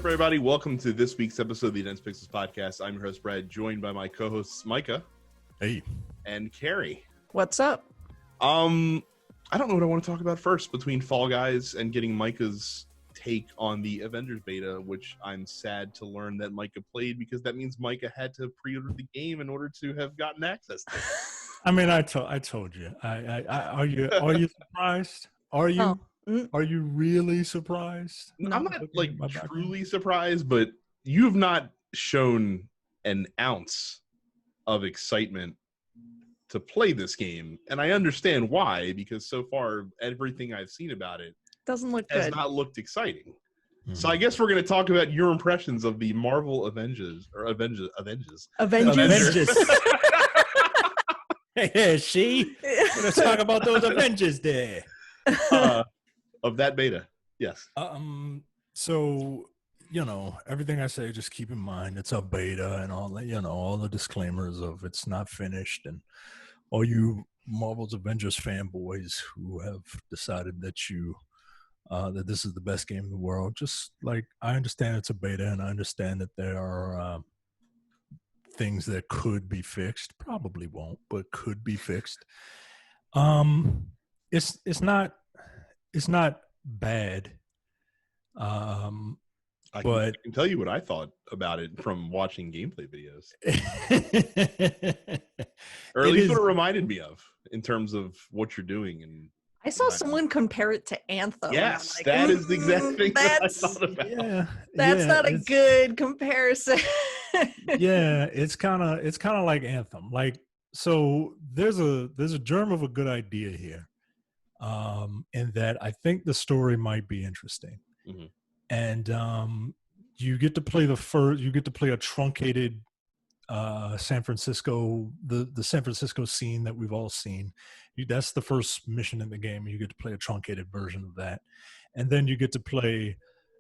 up, everybody? Welcome to this week's episode of the Dense Pixels Podcast. I'm your host, Brad, joined by my co-hosts, Micah. Hey. And Carrie. What's up? I don't know what I want to talk about first between Fall Guys and getting Micah's take on the Avengers beta, which I'm sad to learn that Micah played because that means Micah had to pre-order the game in order to have gotten access to it. I mean, I told you. Are you surprised? Are you? Oh. Are you really surprised? I'm not like truly surprised, but you have not shown an ounce of excitement to play this game, and I understand why, because so far everything I've seen about it doesn't look has good. not looked exciting. Mm-hmm. So I guess we're going to talk about your impressions of the Marvel Avengers. Hey, she. Let's talk about those Avengers there. Of that beta, yes. So, everything I say, just keep in mind it's a beta and all that, all the disclaimers of it's not finished, and all you Marvel's Avengers fanboys who have decided that that this is the best game in the world. Just like, I understand it's a beta, and I understand that there are things that could be fixed. Probably won't, but could be fixed. It's not bad. I can tell you what I thought about it from watching gameplay videos. Or at least what it reminded me of in terms of what you're doing. And I saw someone compare it to Anthem. Yes, like, that is the exact thing that I thought about. Yeah, that's not a good comparison. Yeah, it's kind of like Anthem. Like, so there's a germ of a good idea here. In that I think the story might be interesting. Mm-hmm. And you get to play a truncated San Francisco, the San Francisco scene that we've all seen. That's the first mission in the game. You get to play a truncated version of that. And then you get to play,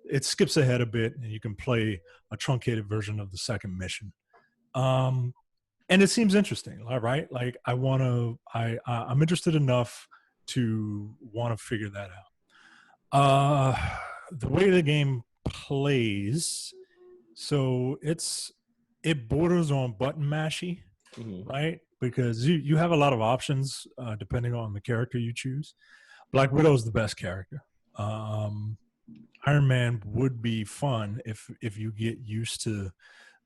it skips ahead a bit, and you can play a truncated version of the second mission. And it seems interesting, all right? Like, I'm interested enough to want to figure that out. The way the game plays, so it borders on button mashy, mm-hmm. right? Because you have a lot of options depending on the character you choose. Black Widow is the best character. Iron Man would be fun if you get used to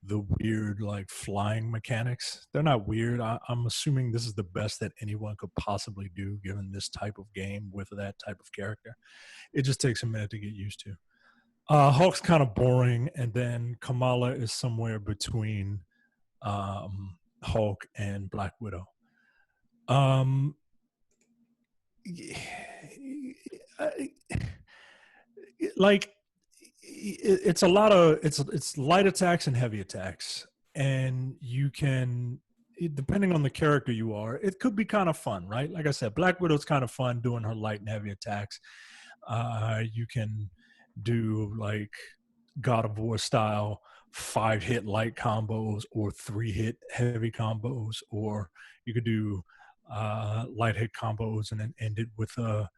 the weird, like, flying mechanics. They're not weird. I'm assuming this is the best that anyone could possibly do given this type of game with that type of character. It just takes a minute to get used to. Hulk's kind of boring, and then Kamala is somewhere between Hulk and Black Widow. Like, it's a lot of it's light attacks and heavy attacks, and you can, depending on the character you are, it could be kind of fun, right? Like I said, Black Widow's kind of fun doing her light and heavy attacks. You can do like God of War style 5-hit light combos or 3-hit heavy combos, or you could do light hit combos and then end it with a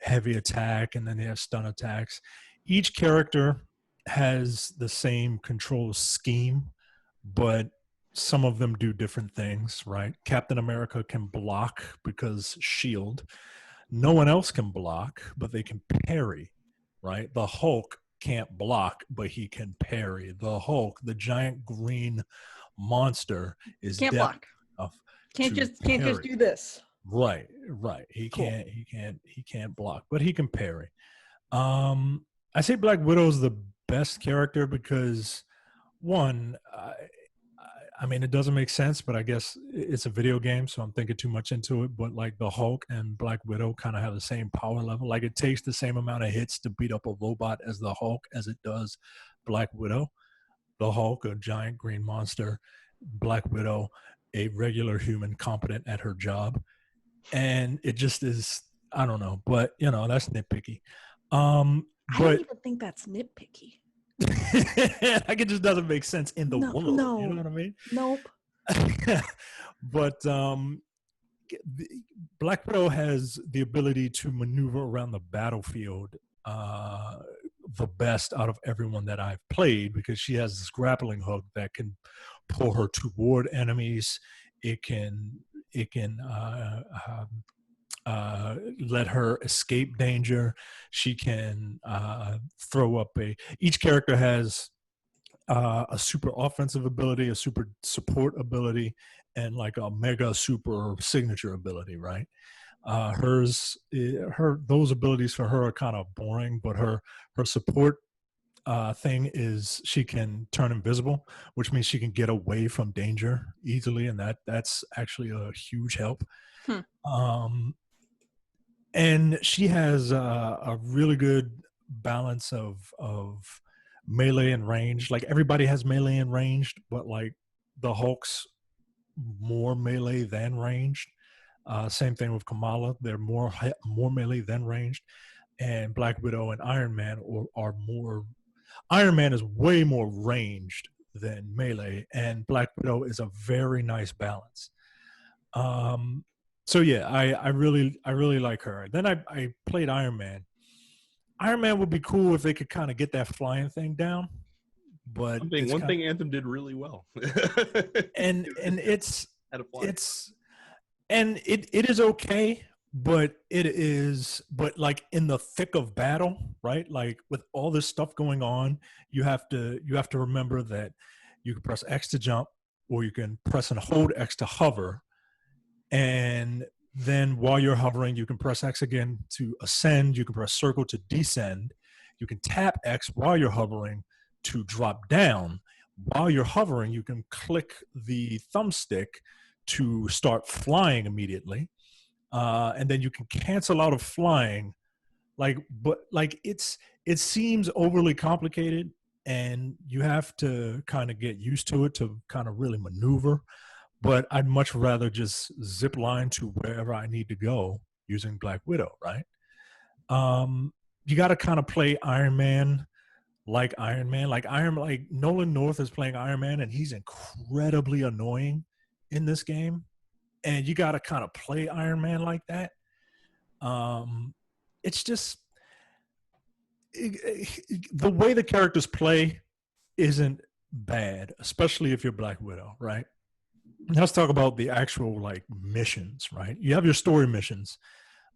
heavy attack, and then they have stun attacks. Each character has the same control scheme, but some of them do different things, right? Captain America can block because shield. No one else can block, but they can parry, right? The Hulk can't block, but he can parry. The Hulk, the giant green monster, is can't block. Can't just do this. Right. He can't block, but he can parry. I say Black Widow is the best character because, one, I mean, it doesn't make sense, but I guess it's a video game, so I'm thinking too much into it. But like the Hulk and Black Widow kind of have the same power level. Like, it takes the same amount of hits to beat up a robot as the Hulk as it does Black Widow. The Hulk, a giant green monster. Black Widow, a regular human competent at her job. And it just is, I don't know, but that's nitpicky. I don't even think that's nitpicky. Like, it just doesn't make sense in the world. No. You know what I mean? Nope. But Black Widow has the ability to maneuver around the battlefield the best out of everyone that I've played, because she has this grappling hook that can pull her toward enemies. It can let her escape danger. She can throw up each character has a super offensive ability, a super support ability, and like a mega super signature ability, right? Those abilities for her are kind of boring, but her support thing is she can turn invisible, which means she can get away from danger easily, and that's actually a huge help. And she has a really good balance of melee and range. Like everybody has melee and ranged, but like the Hulk's more melee than ranged. Same thing with Kamala; they're more melee than ranged. And Black Widow and Iron Man are more. Iron Man is way more ranged than melee, and Black Widow is a very nice balance. So yeah, I really like her. Then I played Iron Man. Iron Man would be cool if they could kind of get that flying thing down, but one thing Anthem did really well, and it's had a fly. It is okay, but like in the thick of battle, right? Like with all this stuff going on, you have to remember that you can press X to jump, or you can press and hold X to hover. And then while you're hovering, you can press X again to ascend. You can press circle to descend. You can tap X while you're hovering to drop down. While you're hovering, you can click the thumbstick to start flying immediately. And then you can cancel out of flying. It seems overly complicated, and you have to kind of get used to it to kind of really maneuver. But I'd much rather just zip line to wherever I need to go using Black Widow, right? You got to kind of play Iron Man like Iron Man. Like Nolan North is playing Iron Man, and he's incredibly annoying in this game. And you got to kind of play Iron Man like that. It's just the way the characters play isn't bad, especially if you're Black Widow, right? Let's talk about the actual like missions, right? You have your story missions,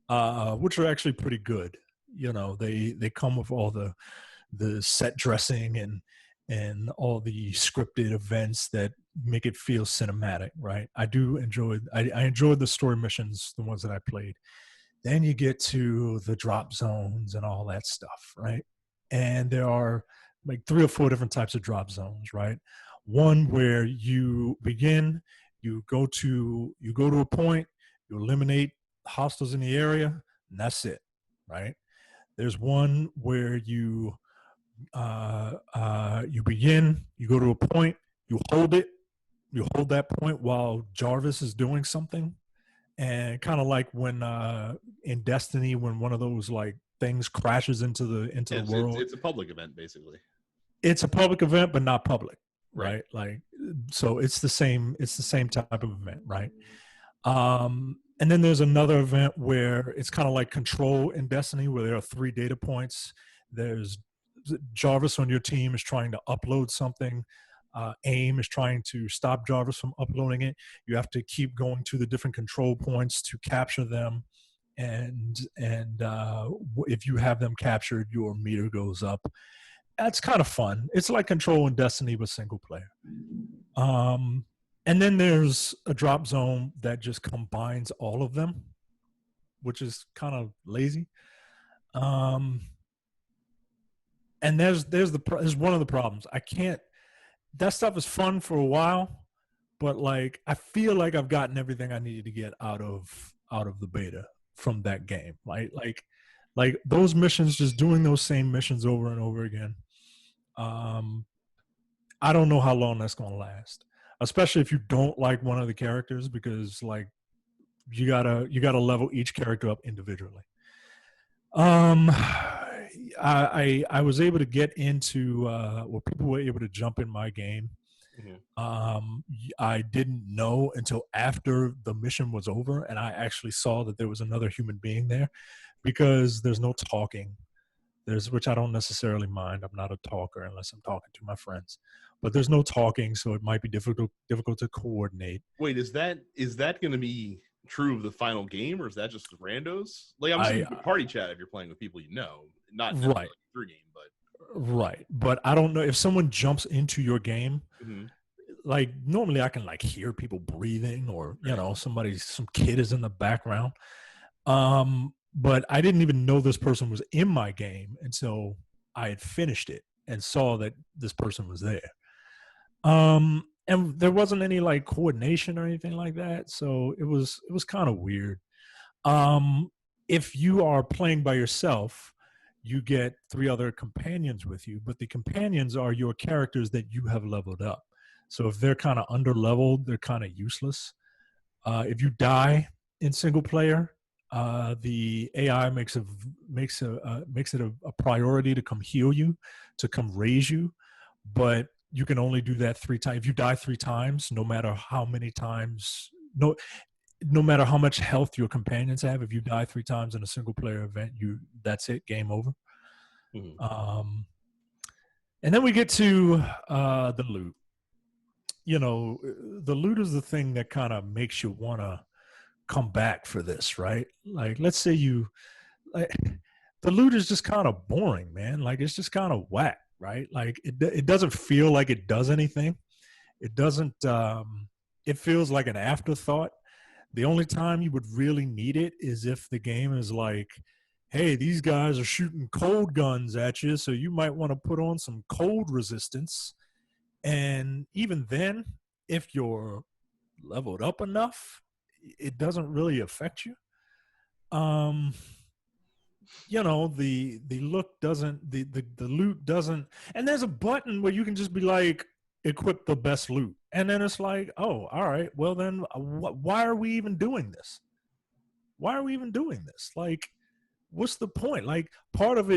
which are actually pretty good. You know, they come with all the set dressing and all the scripted events that make it feel cinematic, right? I enjoyed the story missions, the ones that I played. Then you get to the drop zones and all that stuff, right? And there are like 3 or 4 different types of drop zones, right? One where you begin, you go to a point, you eliminate hostiles in the area, and that's it, right? There's one where you begin, you go to a point, you hold that point while Jarvis is doing something, and kind of like when in Destiny, when one of those like things crashes into the world. It's a public event, basically. It's a public event, but not public, right? Like, so it's the same type of event, right? And then there's another event where it's kind of like Control in Destiny, where there are 3 data points. There's Jarvis on your team is trying to upload something. AIM is trying to stop Jarvis from uploading it. You have to keep going to the different control points to capture them. And if you have them captured, your meter goes up. That's kind of fun. It's like Control in Destiny, but single player. And then there's a drop zone that just combines all of them, which is kind of lazy. And there's one of the problems. That stuff is fun for a while, but like I feel like I've gotten everything I needed to get out of the beta from that game. Like those missions, just doing those same missions over and over again. I don't know how long that's gonna last, especially if you don't like one of the characters, because like you gotta level each character up individually. I was able to get into people were able to jump in my game. Mm-hmm. I didn't know until after the mission was over, and I actually saw that there was another human being there, because there's no talking which I don't necessarily mind. I'm not a talker unless I'm talking to my friends, but there's no talking, so it might be difficult to coordinate. Wait, is that going to be true of the final game, or is that just randos? Like, I'm assuming you can party chat if you're playing with people you know, not necessarily through game, but right. But I don't know if someone jumps into your game. Mm-hmm. Like normally I can like hear people breathing, or you know, some kid is in the background. But I didn't even know this person was in my game until I had finished it and saw that this person was there. And there wasn't any like coordination or anything like that, so it was kind of weird. If you are playing by yourself, you get 3 other companions with you, but the companions are your characters that you have leveled up. So if they're kind of under leveled, they're kind of useless. If you die in single player, the AI makes it a priority to come heal you, to come raise you, but you can only do that 3 times. If you die 3 times, no matter how many times, no matter how much health your companions have, if you die 3 times in a single player event, that's it, game over. Mm-hmm. And then we get to the loot. You know, the loot is the thing that kind of makes you want to come back for this, right? Like, let's say the loot is just kind of boring, man. Like, it's just kind of whack, right? Like, it doesn't feel like it does anything. It doesn't, it feels like an afterthought. The only time you would really need it is if the game is like, hey, these guys are shooting cold guns at you, so you might want to put on some cold resistance. And even then, if you're leveled up enough, it doesn't really affect you. You know, the look doesn't, the loot doesn't, and there's a button where you can just be like, equip the best loot. And then it's like, oh, all right, well then why are we even doing this? Why are we even doing this? Like, what's the point? Like, part of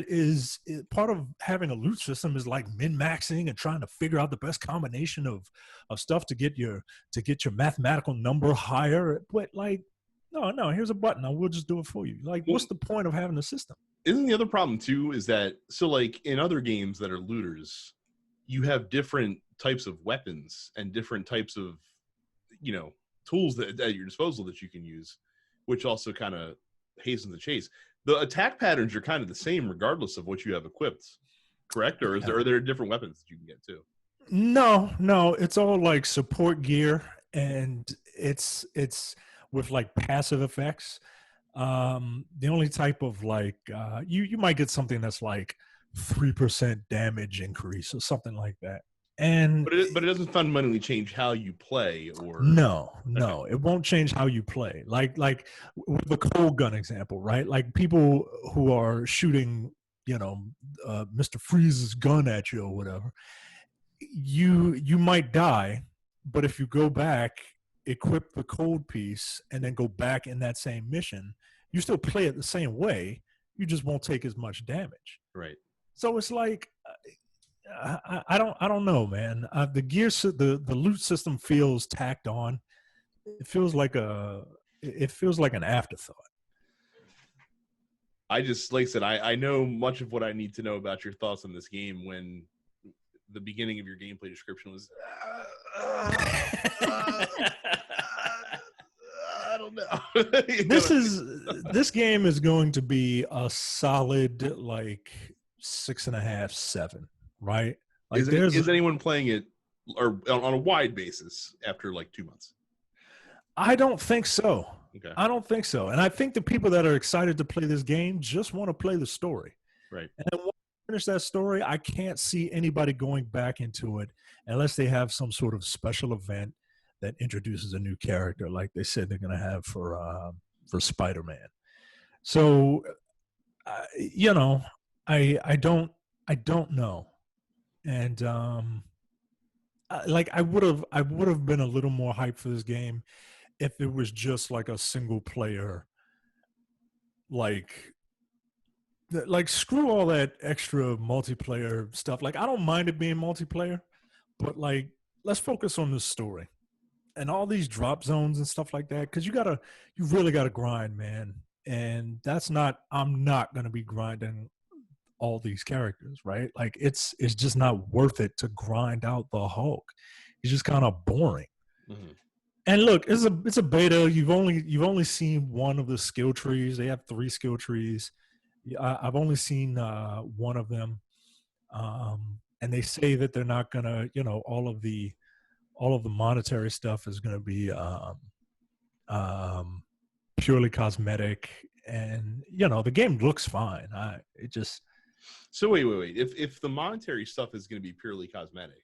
having a loot system is like min-maxing and trying to figure out the best combination of stuff to get your mathematical number higher. But like, no, here's a button. We'll just do it for you. Like, what's the point of having a system? Isn't the other problem too is that, so like in other games that are looters, you have different types of weapons and different types of, you know, tools that at your disposal that you can use, which also kind of hastens the chase. The attack patterns are kind of the same regardless of what you have equipped, correct? Or are there different weapons that you can get too? No, it's all like support gear, and it's with like passive effects. The only type of like you might get something that's like 3% damage increase or something like that. And but it doesn't fundamentally change how you play, or no, it won't change how you play. Like with the cold gun example, right? Like people who are shooting, you know, Mr. Freeze's gun at you or whatever, you might die, but if you go back, equip the cold piece, and then go back in that same mission, you still play it the same way. You just won't take as much damage. Right. So it's like, I don't know, man. The loot system feels tacked on. It feels like an afterthought. I just, like I said, I know much of what I need to know about your thoughts on this game when the beginning of your gameplay description was I don't know. This game is going to be a solid like 6.5, 7, right? Like, is anyone playing it or on a wide basis after like 2 months? I don't think so. Okay. I don't think so. And I think the people that are excited to play this game just want to play the story. Right. And then once you finish that story, I can't see anybody going back into it unless they have some sort of special event that introduces a new character, like they said they're going to have for Spider-Man. So, you know, I don't know. And like I would have been a little more hyped for this game if it was just like a single player, like screw all that extra multiplayer stuff. Like, I don't mind it being multiplayer, but like, let's focus on the story and all these drop zones and stuff like that. Cause you really gotta grind, man. And I'm not going to be grinding all these characters, right? Like it's just not worth it to grind out the Hulk. It's just kind of boring. Mhm. And look, it's a beta. You've only seen one of the skill trees. They have 3 skill trees. I've only seen one of them, and they say that they're not gonna, all of the monetary stuff is gonna be purely cosmetic, and the game looks fine. So wait. If the monetary stuff is going to be purely cosmetic,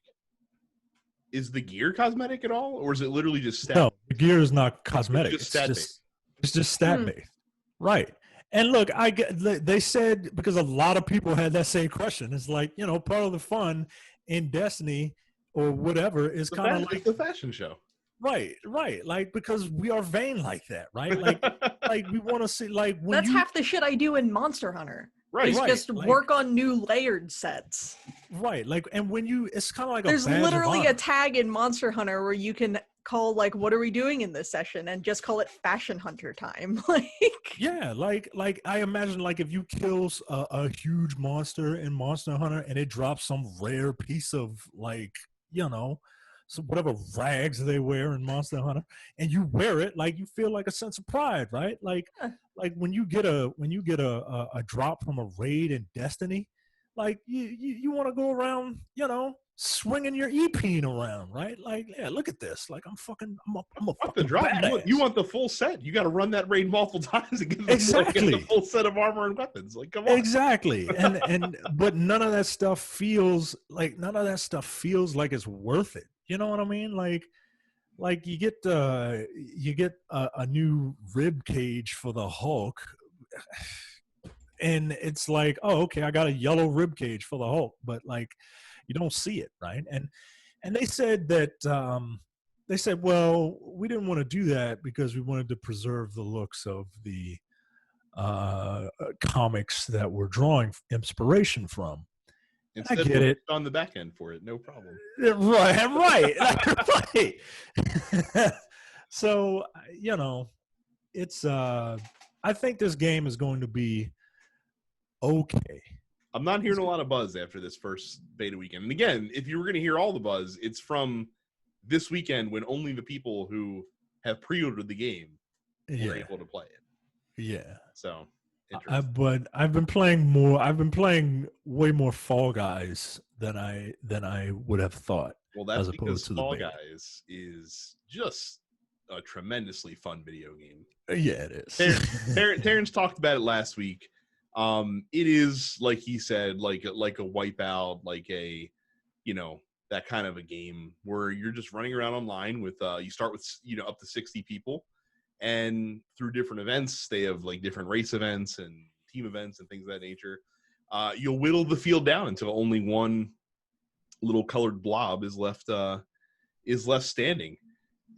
is the gear cosmetic at all, or is it literally just stat? No, the gear is not cosmetic. It's just stat based, right? And look, they said, because a lot of people had that same question. It's like, part of the fun in Destiny or whatever is kind of like the fashion show. Right. Like, because we are vain like that, right? Like, like we want to see, like, when that's half the shit I do in Monster Hunter. Right. It's just like, work on new layered sets. Right. Like, and when it's kind of like there's literally a a tag in Monster Hunter where you can call, like, what are we doing in this session, and just call it Fashion Hunter time. Like, yeah, like I imagine, like, if you kill a huge monster in Monster Hunter and it drops some rare piece of, like, so whatever rags they wear in Monster Hunter, and you wear it, like, you feel like a sense of pride, right? Like when you get a drop from a raid in Destiny, like you want to go around, swinging your e-peen around, right? Like, yeah, look at this. Like, I'm a fucking the drop. badass. You want the full set. You got to run that raid multiple times to get exactly the full set of armor and weapons. Like, come on. Exactly. And but none of that stuff feels like it's worth it. You know what I mean? Like you get a new rib cage for the Hulk, and it's like, oh, okay, I got a yellow rib cage for the Hulk, but, like, you don't see it, right? And they said that well, we didn't want to do that because we wanted to preserve the looks of the comics that we're drawing inspiration from. Instead, I get it on the back end for it, no problem. Right. So, it's I think this game is going to be okay. I'm not hearing a lot of buzz after this first beta weekend. And again, if you were going to hear all the buzz, it's from this weekend, when only the people who have pre-ordered the game were able to play it. Yeah. So, but I've been playing way more Fall Guys than I would have thought. Well, that's because Fall Guys is just a tremendously fun video game. Yeah, it is. Terrence talked about it last week. It is, like he said, like a Wipeout, like a, that kind of a game where you're just running around online with, you start with, up to 60 people, and through different events, they have, like, different race events and team events and things of that nature. You'll whittle the field down until only one little colored blob is left standing.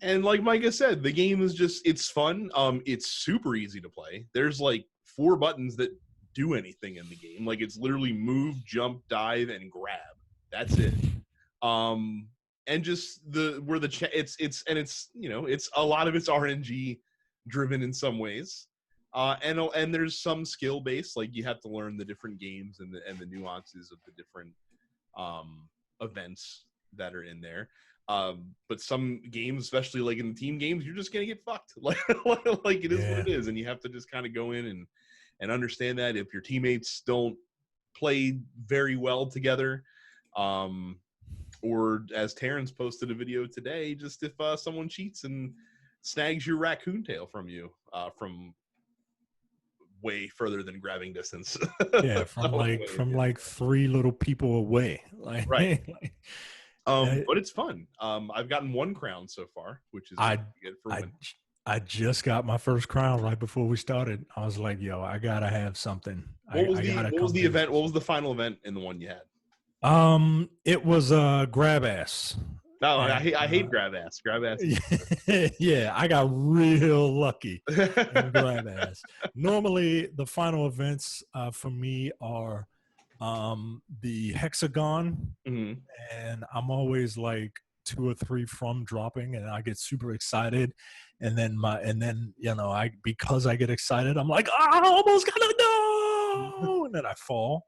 And like Micah said, the game is just, it's fun. It's super easy to play. There's, like, 4 buttons that do anything in the game. Like, it's literally move, jump, dive, and grab. That's it. And just it's a lot of it's RNG driven in some ways. And there's some skill based, like, you have to learn the different games and the nuances of the different events that are in there. But some games, especially like in the team games, you're just gonna get fucked. Like it is what it is, and you have to just kind of go in and understand that if your teammates don't play very well together, or as Terrence posted a video today, just if someone cheats and snags your raccoon tail from you from way further than grabbing distance. Yeah, from like 3 little people away. Like, right. But it's fun. I've gotten 1 crown so far, which is good for women. I just got my first crown right before we started. I was like, yo, I gotta have something. What was the event? What was the final event in the one you had? It was grab ass. No, I hate grab ass. Grab ass. Yeah, I got real lucky in grab ass. Normally, the final events for me are the hexagon, and I'm always like 2 or 3 from dropping, and I get super excited, and then because I get excited, I'm like, I almost got to know, and then I fall.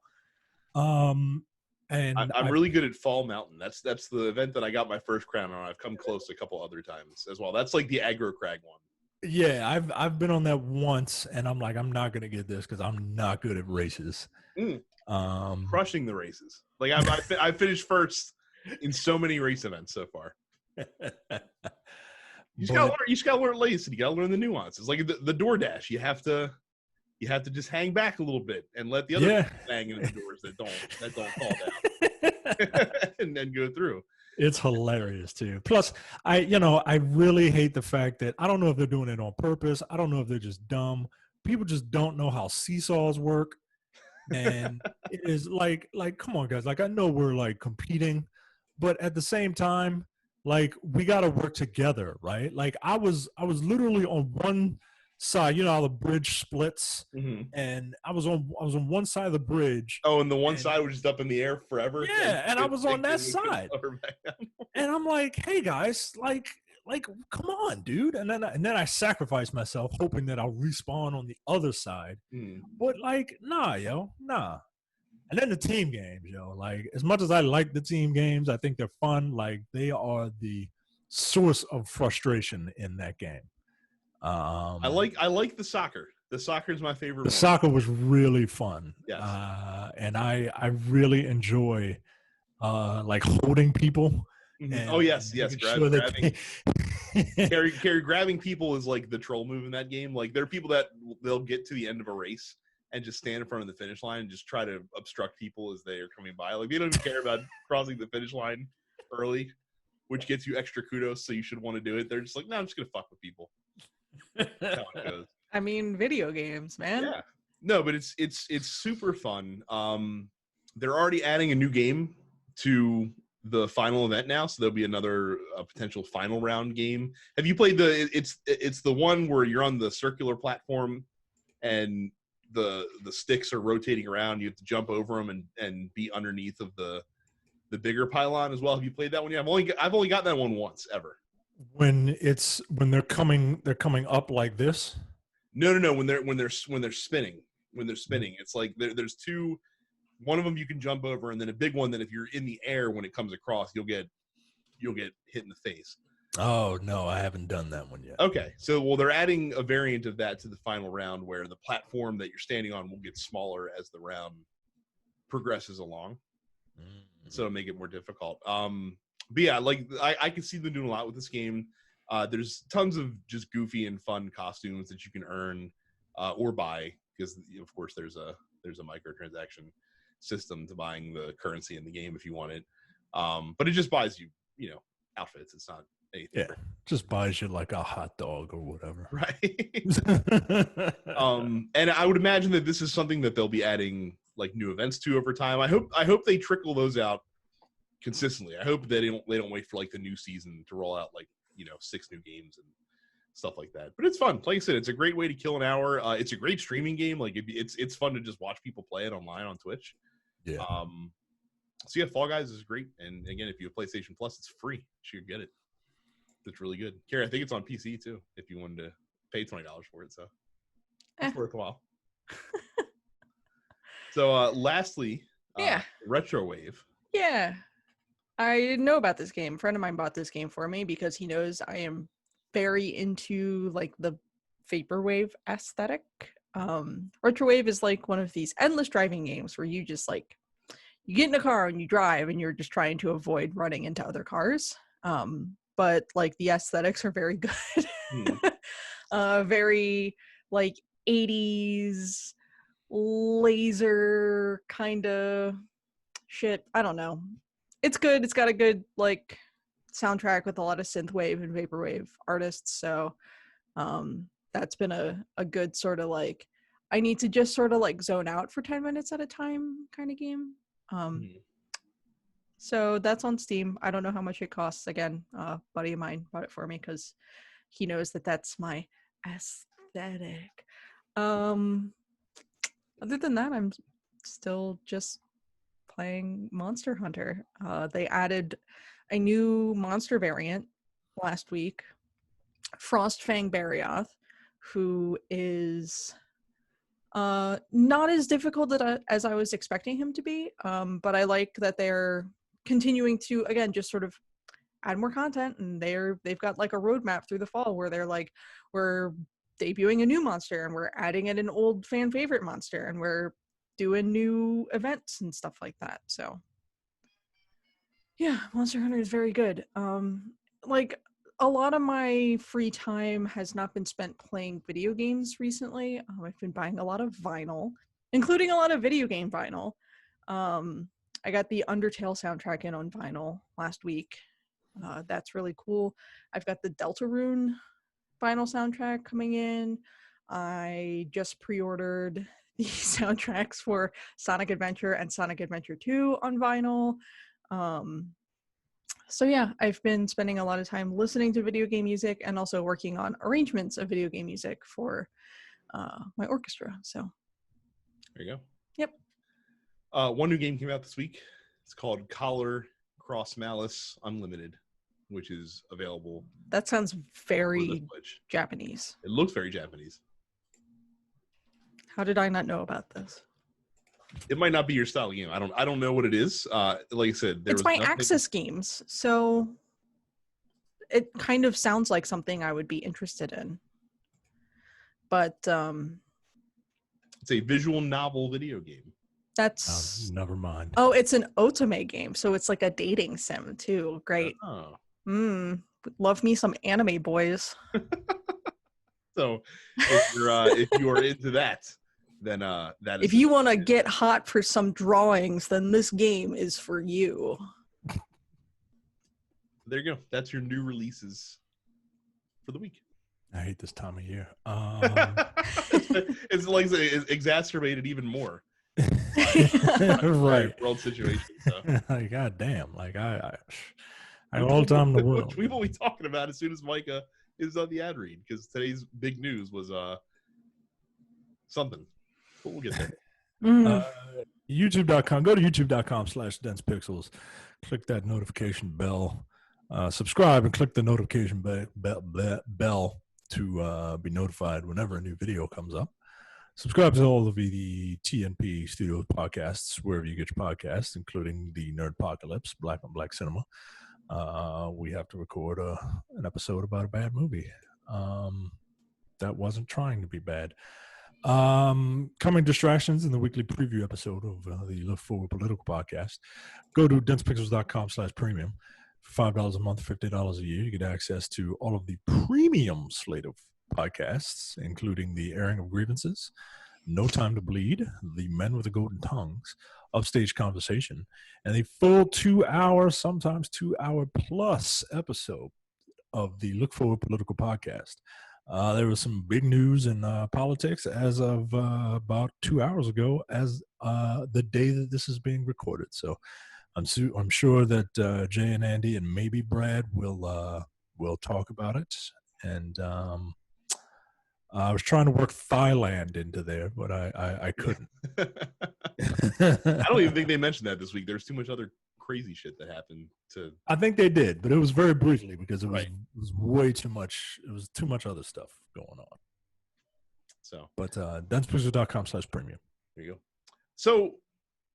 And I'm really good at Fall Mountain. That's the event that I got my first crown on. I've come close a couple other times as well. That's like the aggro crag one. yeah, I've been on that once, and I'm like, I'm not gonna get this because I'm not good at races. Mm, Um, crushing the races. Like I finished first in so many race events so far. You just gotta learn lace, and you gotta learn the nuances. Like the DoorDash, you have to just hang back a little bit and let the other people bang into the doors that don't fall down, and then go through. It's hilarious too. Plus, I really hate the fact that I don't know if they're doing it on purpose. I don't know if they're just dumb. People just don't know how seesaws work. And it is like, come on, guys. Like, I know we're like competing, but at the same time, like, we got to work together, right? Like, I was literally on one side. You know how the bridge splits, Mm-hmm. and I was on one side of the bridge. Oh, and the one side was just up in the air forever. Yeah, and I was on that side, and I'm like, hey guys, like, come on, dude. And then I sacrificed myself, hoping that I'll respawn on the other side. But like, nah. And then the team games, like, as much as I like the team games, I think they're fun. Like, they are the source of frustration in that game. I like the soccer. The soccer is my favorite. The soccer was really fun. Yes. And I really enjoy like holding people. And, yes. Grabbing. Grabbing people is like the troll move in that game. Like, there are people that they'll get to the end of a race and just stand in front of the finish line and just try to obstruct people as they are coming by. Like, they don't even care about crossing the finish line early, which gets you extra kudos, so you should want to do it. They're just like, no, I'm just gonna fuck with people. That's how it goes. I mean, video games, man. Yeah. No, but it's super fun. They're already adding a new game to the final event now, so there'll be another potential final round game. Have you played it's the one where you're on the circular platform and the sticks are rotating around, you have to jump over them and be underneath of the bigger pylon as well? Have you played that one yet? I've only got that one once ever. When they're coming up like this? No, when they're spinning. When they're spinning, it's like there's two. One of them you can jump over, and then a big one that if you're in the air when it comes across, you'll get hit in the face. Oh no, I haven't done that one yet. Okay, so they're adding a variant of that to the final round, where the platform that you're standing on will get smaller as the round progresses along, so it'll make it more difficult. But yeah, like I can see them doing a lot with this game. There's tons of just goofy and fun costumes that you can earn or buy, because of course there's a microtransaction system to buying the currency in the game if you want it. But it just buys you outfits. It's not anything. Yeah, just buys you like a hot dog or whatever. Right. And I would imagine that this is something that they'll be adding like new events to over time. I hope they trickle those out consistently. I hope they don't wait for like the new season to roll out like 6 new games and stuff like that. But it's fun. Like I said, it's a great way to kill an hour. It's a great streaming game. Like it's fun to just watch people play it online on Twitch. Yeah. So yeah, Fall Guys is great. And again, if you have PlayStation Plus, it's free. You should get it. It's really good. Carrie, I think it's on PC too, if you wanted to pay $20 for it. So it's worthwhile. So lastly, Retrowave. Yeah. I didn't know about this game. A friend of mine bought this game for me because he knows I am very into like the vaporwave aesthetic. Retrowave is like one of these endless driving games where you just like you get in a car and you drive and you're just trying to avoid running into other cars. But like the aesthetics are very good. Very like 80s laser kind of shit. I don't know. It's good. It's got a good like soundtrack with a lot of synthwave and vaporwave artists. So that's been a good sort of like I need to just sort of like zone out for 10 minutes at a time kind of game. So that's on Steam. I don't know how much it costs. Again, a buddy of mine bought it for me because he knows that that's my aesthetic. Other than that, I'm still just playing Monster Hunter. They added a new monster variant last week, Frostfang Barioth, who is Not as difficult as I was expecting him to be, but I like that they're continuing to, again, just sort of add more content, and they've got like a roadmap through the fall where they're like, we're debuting a new monster and we're adding in an old fan favorite monster and we're doing new events and stuff like that. So yeah, Monster Hunter is very good. Like a lot of my free time has not been spent playing video games recently. I've been buying a lot of vinyl, including a lot of video game vinyl. I got the Undertale soundtrack in on vinyl last week. That's really cool. I've got the Deltarune vinyl soundtrack coming in. I just pre-ordered the soundtracks for Sonic Adventure and Sonic Adventure 2 on vinyl. So yeah, I've been spending a lot of time listening to video game music and also working on arrangements of video game music for my orchestra. So there you go. Yep. One new game came out this week. It's called Collar Cross Malice Unlimited, which is available. That sounds very Japanese. It looks very Japanese. How did I not know about this? It might not be your style of game. I don't know what it is. Like I said, it's my Axis games, so it kind of sounds like something I would be interested in. But it's a visual novel video game. That's never mind. Oh, it's an otome game, so it's like a dating sim too. Great. Oh. Love me some anime boys. So if you are into that, then that is. If you want to get hot for some drawings, then this game is for you. There you go. That's your new releases for the week. I hate this time of year. It's like it's exacerbated even more. Right. World situation. So. Like, God damn. Like I all the time in the world. We will be talking about as soon as Micah is on the ad read, because today's big news was something. But we'll get there. YouTube.com. Go to youtube.com/densepixels. Click that notification bell. Subscribe and click the notification bell to be notified whenever a new video comes up. Subscribe to all of the TNP Studios podcasts, wherever you get your podcasts, including the Nerdpocalypse, Black on Black Cinema. We have to record an episode about a bad movie that wasn't trying to be bad. Coming distractions in the weekly preview episode of the Look Forward Political Podcast. Go to densepixels.com/premium. For $5 a month, $50 a year, you get access to all of the premium slate of podcasts, including the Airing of Grievances, No Time to Bleed, The Men with the Golden Tongues, Upstage Conversation, and the full 2-hour, sometimes 2-hour plus episode of the Look Forward Political Podcast. There was some big news in politics as of about 2 hours ago, as the day that this is being recorded. So I'm sure that Jay and Andy and maybe Brad will talk about it. And I was trying to work Thailand into there, but I couldn't. I don't even think they mentioned that this week. There's too much other crazy shit that happened to. I think they did, but it was very briefly because it was, right. It was way too much. It was too much other stuff going on. So, but densepixels.com/premium. There you go. So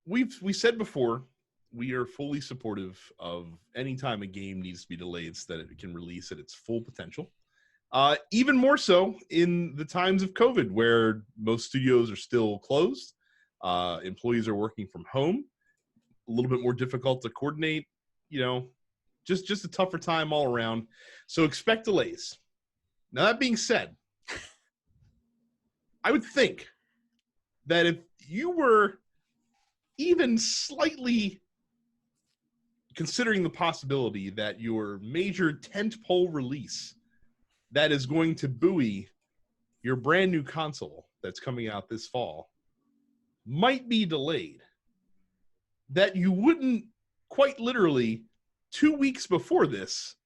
we said before, we are fully supportive of any time a game needs to be delayed so that it can release at its full potential. Even more so in the times of COVID, where most studios are still closed. Employees are working from home. A little bit more difficult to coordinate, just a tougher time all around. So expect delays. Now, that being said, I would think that if you were even slightly considering the possibility that your major tentpole release that is going to buoy your brand new console that's coming out this fall might be delayed, that you wouldn't quite literally 2 weeks before this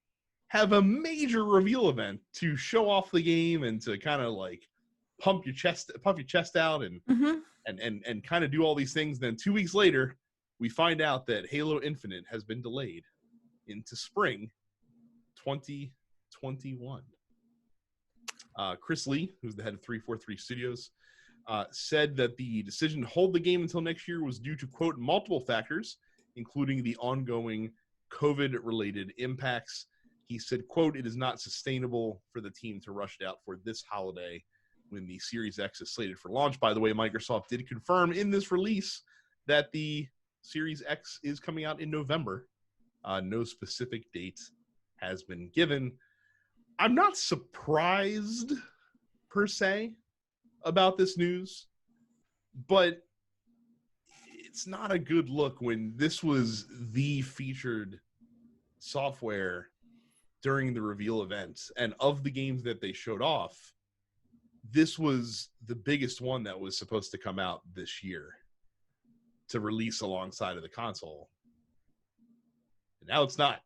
have a major reveal event to show off the game and to kind of like puff your chest out and and kind of do all these things. Then 2 weeks later, we find out that Halo Infinite has been delayed into spring 2021. Chris Lee, who's the head of 343 Studios, said that the decision to hold the game until next year was due to, quote, multiple factors, including the ongoing COVID-related impacts. He said, quote, it is not sustainable for the team to rush it out for this holiday when the Series X is slated for launch. By the way, Microsoft did confirm in this release that the Series X is coming out in November. No specific date has been given. I'm not surprised, per se, about this news, but it's not a good look when this was the featured software during the reveal event, and of the games that they showed off, this was the biggest one that was supposed to come out this year to release alongside of the console, and now it's not,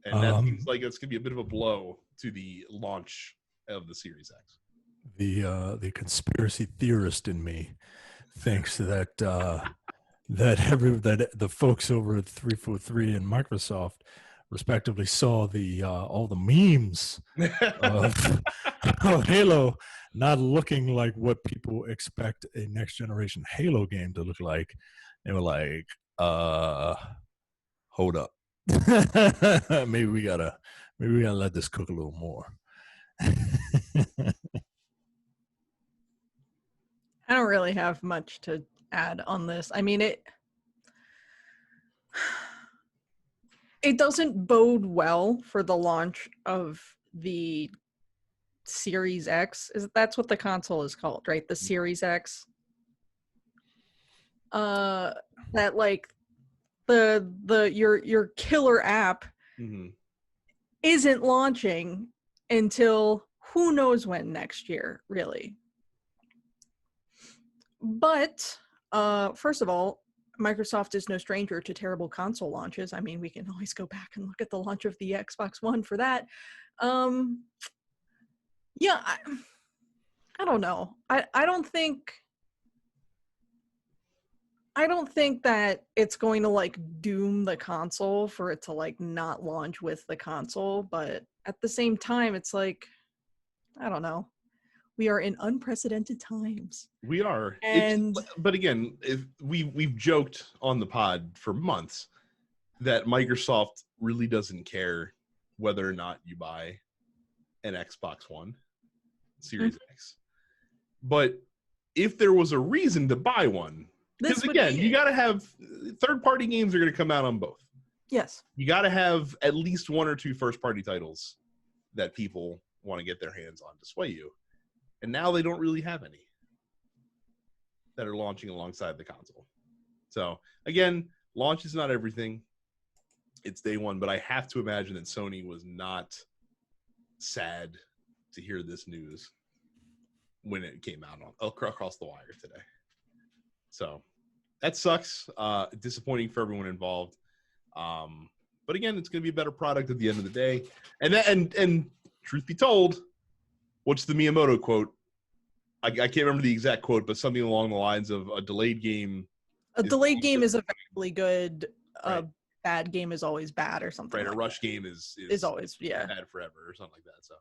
and that seems like it's gonna be a bit of a blow to the launch of the Series X. The conspiracy theorist in me thinks that that the folks over at 343 and Microsoft respectively saw the all the memes of Halo not looking like what people expect a next generation Halo game to look like. They were like, hold up. maybe we gotta let this cook a little more. I don't really have much to add on this. I mean, it doesn't bode well for the launch of the Series X. That's what the console is called, right? The Series X. That like your killer app isn't launching until who knows when next year, really. But first of all, Microsoft is no stranger to terrible console launches. I mean, we can always go back and look at the launch of the Xbox One for that. Yeah, I don't know. I don't think that it's going to like doom the console for it to like not launch with the console, but at the same time, it's like, I don't know. We are in unprecedented times. We are. And but again, we've joked on the pod for months that Microsoft really doesn't care whether or not you buy an Xbox One Series X. But if there was a reason to buy one, because again, you got to have third-party games are going to come out on both. Yes. You got to have at least one or two first-party titles that people want to get their hands on to sway you. And now they don't really have any that are launching alongside the console. So, again, launch is not everything. It's day one, but I have to imagine that Sony was not sad to hear this news when it came out across the wire today. So, that sucks. Disappointing for everyone involved. But again, it's going to be a better product at the end of the day. And truth be told, what's the Miyamoto quote? I can't remember the exact quote, but something along the lines of a delayed game. A delayed game is eventually good. Right. A bad game is always bad, or something. Right. Like a rush that. Game is always bad forever, or something like that. So,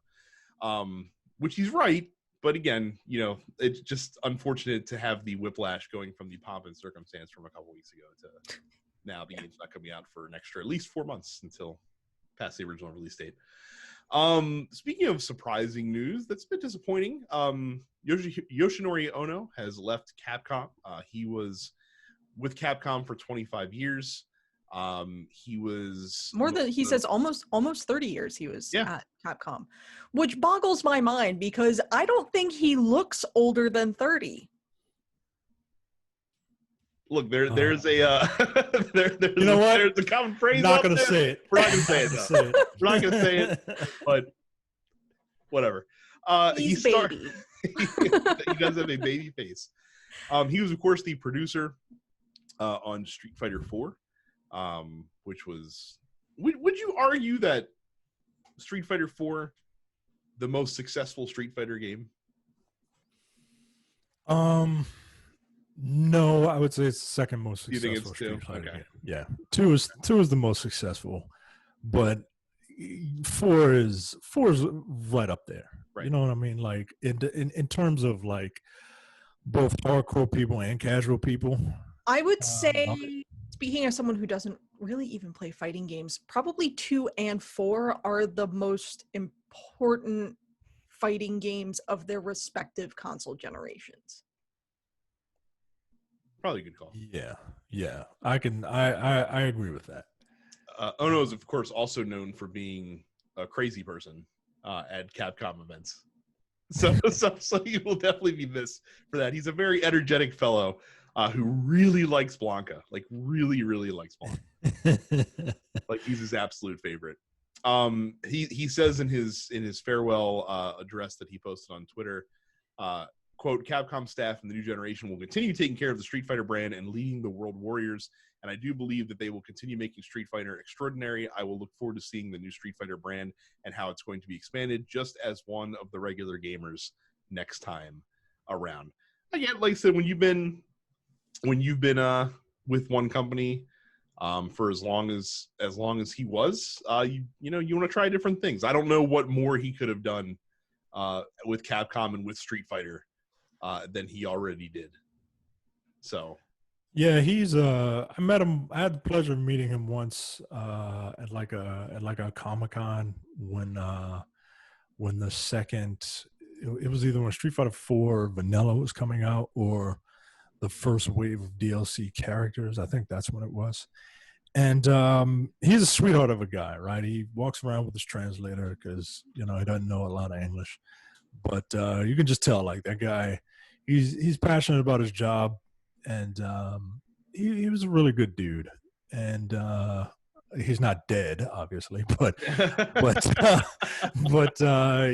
which he's right, but again, it's just unfortunate to have the whiplash going from the pomp and circumstance from a couple weeks ago to now the game's not coming out for an extra at least 4 months until past the original release date. Speaking of surprising news, that's a bit disappointing. Yoshinori Ono has left Capcom. He was with Capcom for 25 years. He was he says almost 30 years he was at Capcom, which boggles my mind because I don't think he looks older than 30. Look, there's a there's a common phrase. I'm not going to say it. We're not going to say it. We're not going to say it. But whatever. He's baby. He does have a baby face. He was, of course, the producer on Street Fighter 4, which was. Would you argue that Street Fighter 4 the most successful Street Fighter game? No, I would say it's the second most successful. You think it's Street Fighter okay. game. Yeah, two is the most successful, but 4 is right up there. Right. You know what I mean? Like in terms of like both hardcore people and casual people. I would love it. say, speaking as someone who doesn't really even play fighting games, probably 2 and 4 are the most important fighting games of their respective console generations. Probably a good call. Yeah. I agree with that. Ono is, of course, also known for being a crazy person at Capcom events. So he will definitely be missed for that. He's a very energetic fellow who really likes Blanca, like really, really likes Blanca. Like he's his absolute favorite. He says in his farewell address that he posted on Twitter, quote, Capcom staff and the new generation will continue taking care of the Street Fighter brand and leading the World Warriors. And I do believe that they will continue making Street Fighter extraordinary. I will look forward to seeing the new Street Fighter brand and how it's going to be expanded just as one of the regular gamers next time around. Again, like I said, when you've been with one company for as long as he was, you want to try different things. I don't know what more he could have done with Capcom and with Street Fighter than he already did. So yeah, he's I met him. I had the pleasure of meeting him once at like a Comic-Con when the second it was either when Street Fighter 4 Vanilla was coming out or the first wave of DLC characters. I think that's when it was. And he's a sweetheart of a guy, right? He walks around with his translator because he doesn't know a lot of English, but you can just tell like that guy. He's passionate about his job, and he was a really good dude. And he's not dead, obviously, but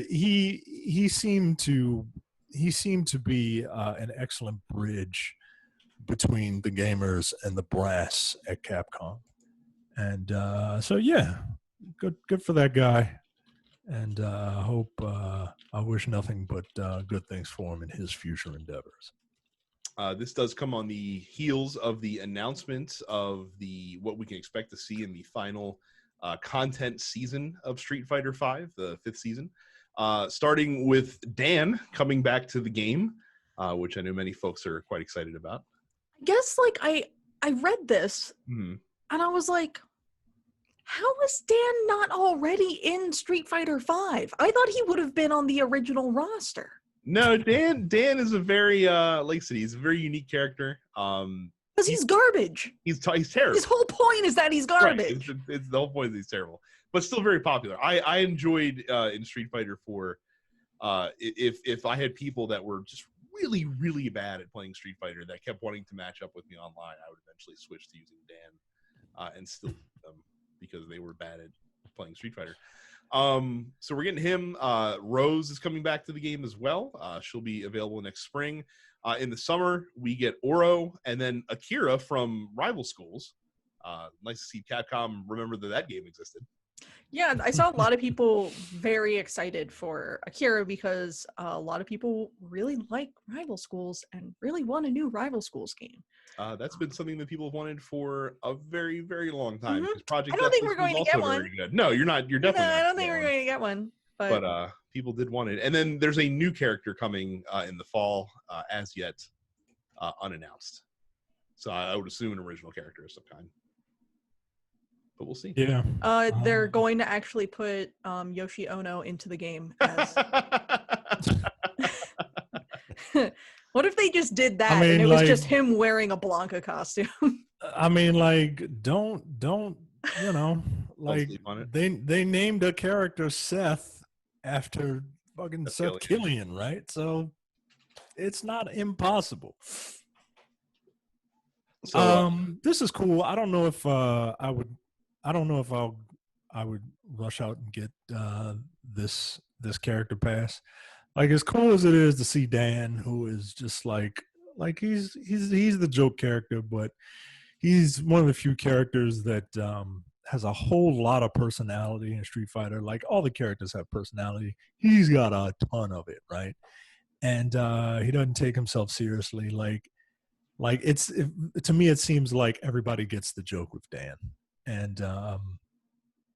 he seemed to be an excellent bridge between the gamers and the brass at Capcom. And so yeah, good for that guy. And I wish nothing but good things for him in his future endeavors. This does come on the heels of the announcement of what we can expect to see in the final content season of Street Fighter V, the 5th season, starting with Dan coming back to the game, which I know many folks are quite excited about. I guess like I read this and I was like, how is Dan not already in Street Fighter V? I thought he would have been on the original roster. No, Dan is a very like I said, he's a very unique character. Because he's garbage. He's terrible. His whole point is that he's garbage. Right. It's the whole point is he's terrible, but still very popular. I enjoyed in Street Fighter 4. If I had people that were just really, really bad at playing Street Fighter that kept wanting to match up with me online, I would eventually switch to using Dan and still beat them because they were bad at playing Street Fighter. So we're getting him. Rose is coming back to the game as well. She'll be available next spring. In the summer, we get Oro and then Akira from Rival Schools. Nice to see Capcom remember that game existed. Yeah, I saw a lot of people very excited for Akira because a lot of people really like Rival Schools and really want a new Rival Schools game. That's been something that people have wanted for a very, very long time. Project I don't think we're going to get one. Good. No, you're not. You're definitely. No, not I don't think we're going to get one. But people did want it, and then there's a new character coming in the fall, as yet unannounced. So I would assume an original character of some kind. But we'll see. Yeah. They're going to actually put Yoshi Ono into the game as. What if they just did that and it was just him wearing a Blanca costume? I mean, like, don't like they named a character Seth after fucking Seth Killian, right? So it's not impossible. So this is cool. I don't know if I would rush out and get this character pass. Like, as cool as it is to see Dan, who is just like he's the joke character, but he's one of the few characters that has a whole lot of personality in Street Fighter. Like, all the characters have personality. He's got a ton of it, right? And he doesn't take himself seriously. Like to me, it seems like everybody gets the joke with Dan. And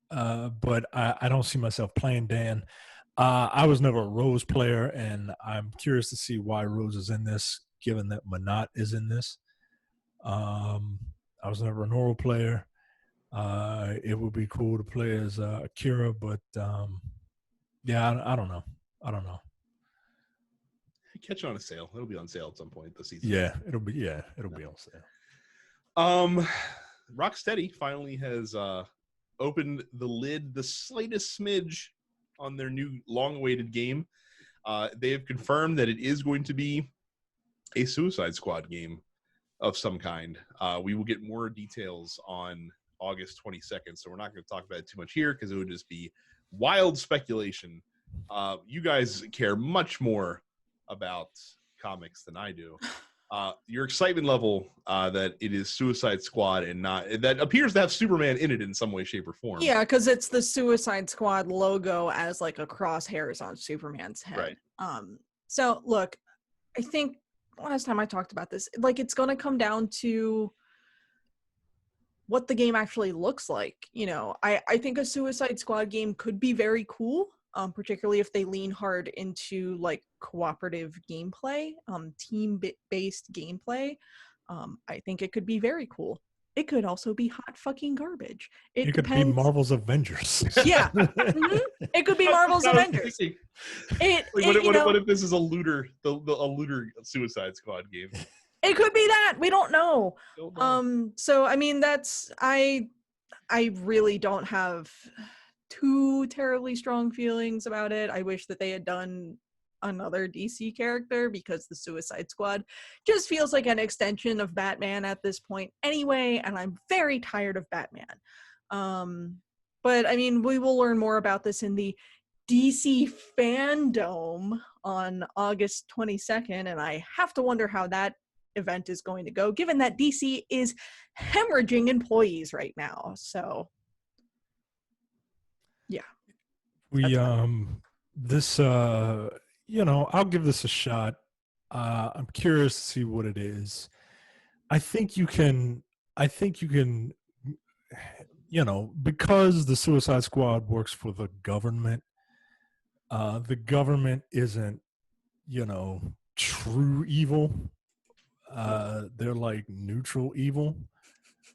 but I don't see myself playing Dan. I was never a Rose player, and I'm curious to see why Rose is in this given that Manat is in this. I was never a Noro player. It would be cool to play as Akira, but yeah, I don't know. I don't know. Catch it on a sale. It'll be on sale at some point this season. Yeah, it'll be on sale. Rocksteady finally has opened the lid the slightest smidge on their new long-awaited game. They have confirmed that it is going to be a Suicide Squad game of some kind. We will get more details on August 22nd, so we're not going to talk about it too much here because it would just be wild speculation. You guys care much more about comics than I do. Your excitement level that it is Suicide Squad and not that appears to have Superman in it in some way, shape, or form. Yeah, because it's the Suicide Squad logo as like a crosshairs on Superman's head. Right. So look, I think last time I talked about this, like it's gonna come down to what the game actually looks like. You know, I think a Suicide Squad game could be very cool. Particularly if they lean hard into like cooperative gameplay, team-based gameplay. I think it could be very cool. It could also be hot fucking garbage. It could be Marvel's Avengers. Yeah. Mm-hmm. It could be Marvel's Avengers. What if this is a looter Suicide Squad game? It could be that. We don't know. So I mean I really don't have too terribly strong feelings about it. I wish that they had done another DC character because the Suicide Squad just feels like an extension of Batman at this point anyway, and I'm very tired of Batman. But I mean, we will learn more about this in the DC Fandom on August 22nd, and I have to wonder how that event is going to go, given that DC is hemorrhaging employees right now. So yeah. I'll give this a shot. I'm curious to see what it is. I think you can, because the Suicide Squad works for the government isn't, true evil. They're like neutral evil.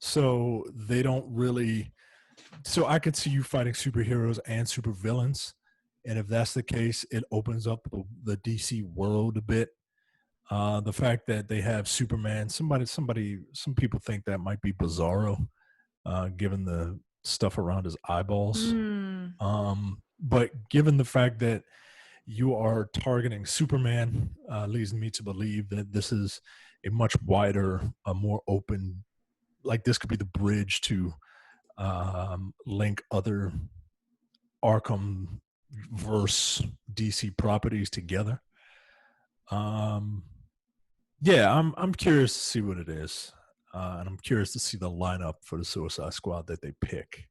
So they don't really, so I could see you fighting superheroes and supervillains. And if that's the case, it opens up the DC world a bit. The fact that they have Superman, some people think that might be Bizarro, given the stuff around his eyeballs. But given the fact that you are targeting Superman, leads me to believe that this is a much wider, a more open, like this could be the bridge to link other Arkham verse DC properties together. I'm curious to see what it is, and I'm curious to see the lineup for the Suicide Squad that they pick.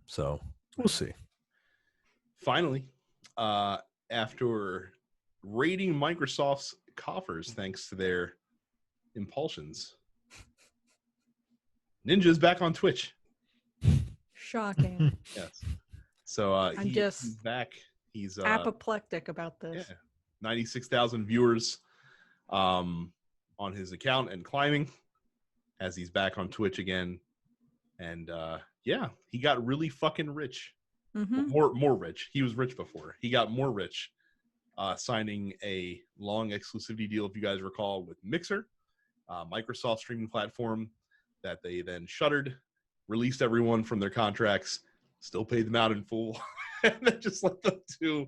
So we'll see. Finally, after raiding Microsoft's coffers thanks to their impulsions, Ninja's back on Twitch. Shocking. Yes. So he's back. He's apoplectic about this. Yeah, 96,000 viewers on his account and climbing as he's back on Twitch again. And he got really fucking rich. Mm-hmm. More rich. He was rich before. He got more rich signing a long exclusivity deal, if you guys recall, with Mixer, Microsoft streaming platform that they then shuttered, released everyone from their contracts, still paid them out in full, and then just let them do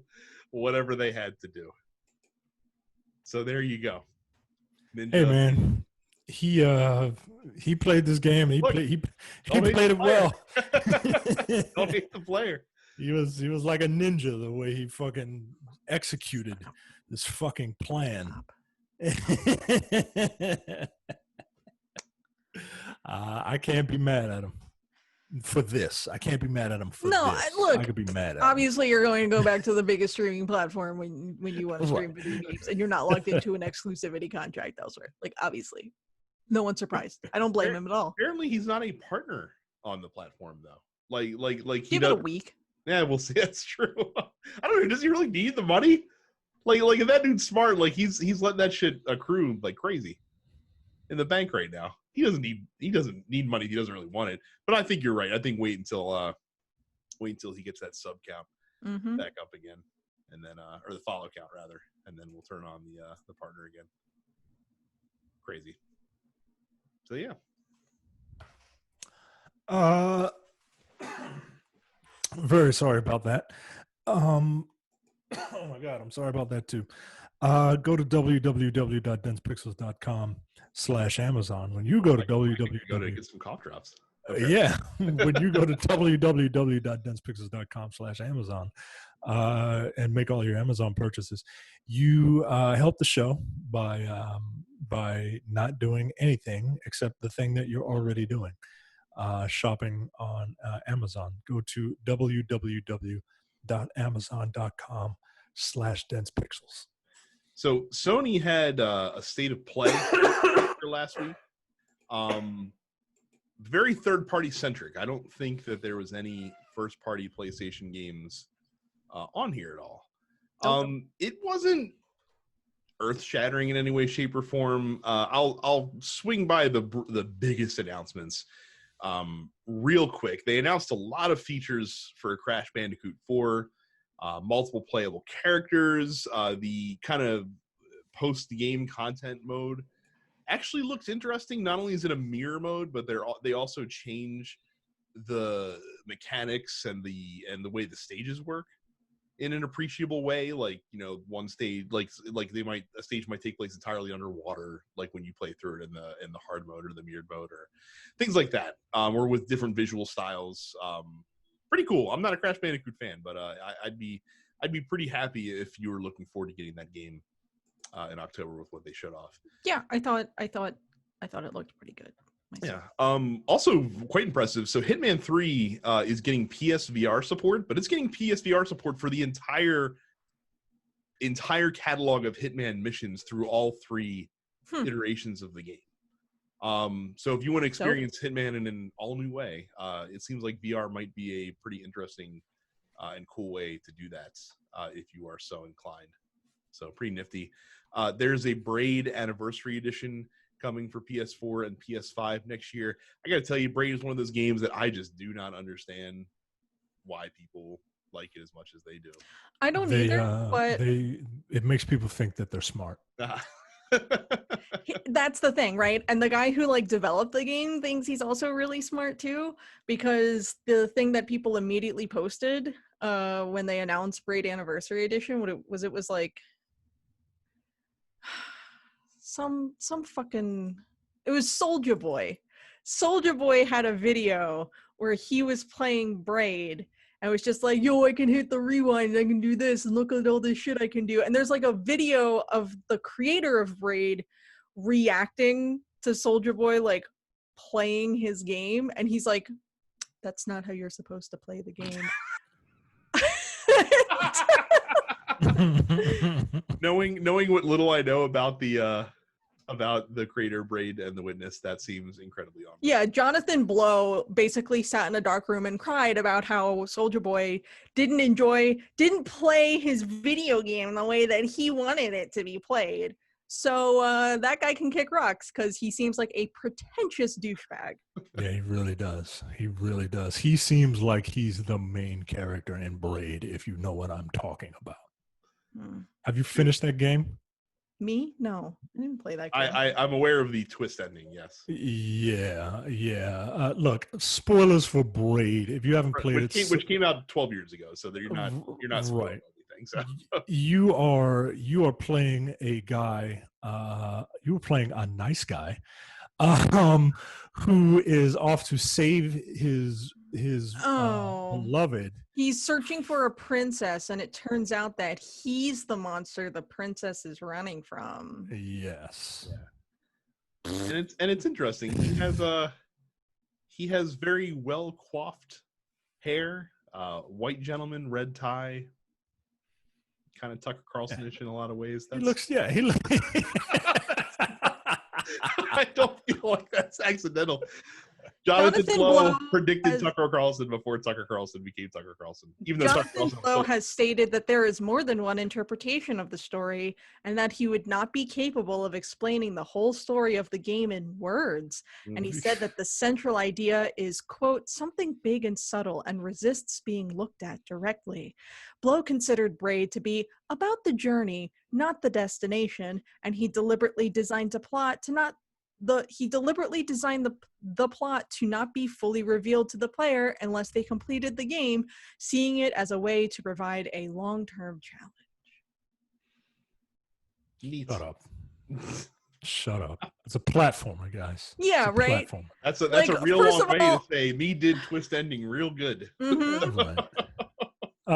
whatever they had to do. So there you go. Ninja. Hey man, he played this game. He played it well. Don't hate the player. He was like a ninja the way he fucking executed this fucking plan. I can't be mad at him for this. I can't be mad at him for this. Look, I could be mad at him. Obviously, you're going to go back to the biggest streaming platform when you want to stream video games, and you're not locked into an exclusivity contract elsewhere. Like, obviously, no one's surprised. I don't blame him at all. Apparently, he's not a partner on the platform though. Like he give it a week. Yeah, we'll see. That's true. I don't know. Does he really need the money? Like if that dude's smart, like he's letting that shit accrue like crazy in the bank right now. He doesn't need money if he doesn't really want it. But I think you're right. I think wait until he gets that sub count back up again, and then or the follow count rather, and then we'll turn on the partner again. Crazy. So yeah. Very sorry about that. Oh my God, I'm sorry about that too. Go to www.densepixels.com/Amazon. When you go to Go to get some cough drops. Okay. Yeah, when you go to www.densepixels.com/Amazon and make all your Amazon purchases, you help the show by not doing anything except the thing that you're already doing. Shopping on Amazon. Go to www.amazon.com/densepixels. So Sony had a state of play last week. Very third-party centric. I don't think that there was any first-party PlayStation games on here at all. It wasn't earth-shattering in any way, shape, or form. I'll swing by the biggest announcements real quick. They announced a lot of features for Crash Bandicoot 4, multiple playable characters, the kind of post-game content mode. Actually looks interesting. Not only is it a mirror mode, but they also change the mechanics and the way the stages work in an appreciable way. Like, you know, one stage, like a stage might take place entirely underwater, like when you play through it in the hard mode or the mirrored mode or things like that, or with different visual styles. Pretty cool. I'm not a Crash Bandicoot fan, but I'd be pretty happy if you were looking forward to getting that game in October with what they showed off. Yeah, I thought it looked pretty good myself. Yeah. Also quite impressive. So Hitman 3 is getting PSVR support, but it's getting PSVR support for the entire catalog of Hitman missions through all 3 iterations of the game. So if you want to experience Hitman in an all new way, it seems like VR might be a pretty interesting and cool way to do that if you are so inclined. So pretty nifty. There's a Braid Anniversary Edition coming for PS4 and PS5 next year. I got to tell you, Braid is one of those games that I just do not understand why people like it as much as they do. I don't either, but it makes people think that they're smart. That's the thing, right? And the guy who like developed the game thinks he's also really smart too, because the thing that people immediately posted when they announced Braid Anniversary Edition, it was like some fucking, it was Soulja Boy. Soulja Boy had a video where he was playing Braid and was just like, yo, I can hit the rewind and I can do this and look at all this shit I can do. And there's like a video of the creator of Braid reacting to Soulja Boy like playing his game, and he's like, that's not how you're supposed to play the game. knowing what little I know about the creator Braid and the Witness, that seems incredibly on. Yeah, Jonathan Blow basically sat in a dark room and cried about how Soulja Boy didn't play his video game the way that he wanted it to be played. So that guy can kick rocks because he seems like a pretentious douchebag. Yeah, he really does. He really does. He seems like he's the main character in Braid, if you know what I'm talking about. Have you finished that game? Me? No, I didn't play that game. I'm aware of the twist ending, yes. Yeah. Look, spoilers for Braid. If you haven't played it, which came out 12 years ago, so that you're not spoiling right. anything. So you are playing a guy. You were playing a nice guy, who is off to save his beloved. He's searching for a princess, and it turns out that he's the monster the princess is running from. Yes. Yeah. And it's interesting. He has very well coiffed hair, white gentleman, red tie, kind of Tucker Carlson-ish in a lot of ways. He looks. I don't feel like that's accidental. Jonathan Blow predicted has- Tucker Carlson before Tucker Carlson became Tucker Carlson. Even though Tucker Jonathan Carlson Blow has stated that there is more than one interpretation of the story and that he would not be capable of explaining the whole story of the game in words. And he said that the central idea is, quote, something big and subtle and resists being looked at directly. Blow considered Braid to be about the journey, not the destination, and he deliberately designed the plot to not be fully revealed to the player unless they completed the game, seeing it as a way to provide a long-term challenge. Neat. Shut up. It's a platformer, guys. Yeah, right. Platformer. That's a real long way to say me did twist ending real good. Mm-hmm. Right.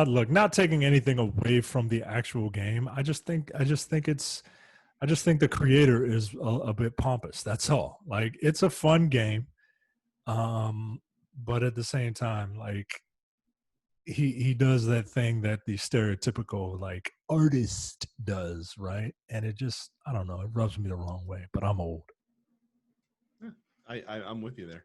Look, not taking anything away from the actual game. I just think the creator is a bit pompous. That's all. Like, it's a fun game, but at the same time, like, he does that thing that the stereotypical like artist does, right? And it just, I don't know, it rubs me the wrong way. But I'm old. I'm with you there.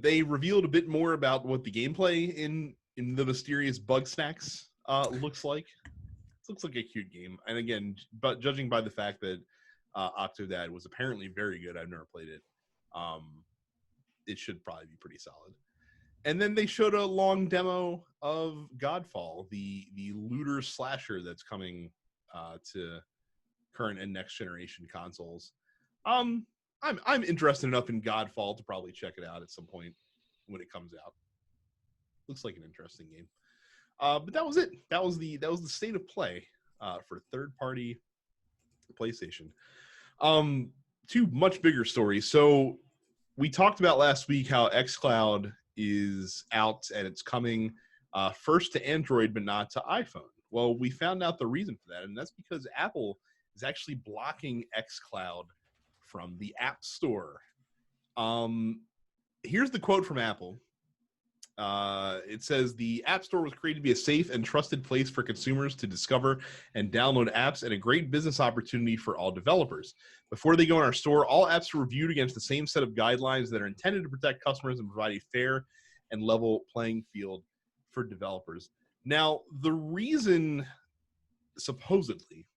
They revealed a bit more about what the gameplay in the mysterious bug snacks looks like. It looks like a cute game, and again, but judging by the fact that Octodad was apparently very good, I've never played it. It should probably be pretty solid. And then they showed a long demo of Godfall, the looter slasher that's coming to current and next generation consoles. I'm interested enough in Godfall to probably check it out at some point when it comes out. Looks like an interesting game. But that was it. That was the state of play for third-party PlayStation. Two much bigger stories. So we talked about last week how xCloud is out and it's coming first to Android but not to iPhone. Well, we found out the reason for that, and that's because Apple is actually blocking xCloud from the App Store. Here's the quote from Apple. It says the App Store was created to be a safe and trusted place for consumers to discover and download apps and a great business opportunity for all developers. Before they go in our store, all apps are reviewed against the same set of guidelines that are intended to protect customers and provide a fair and level playing field for developers. Now, the reason supposedly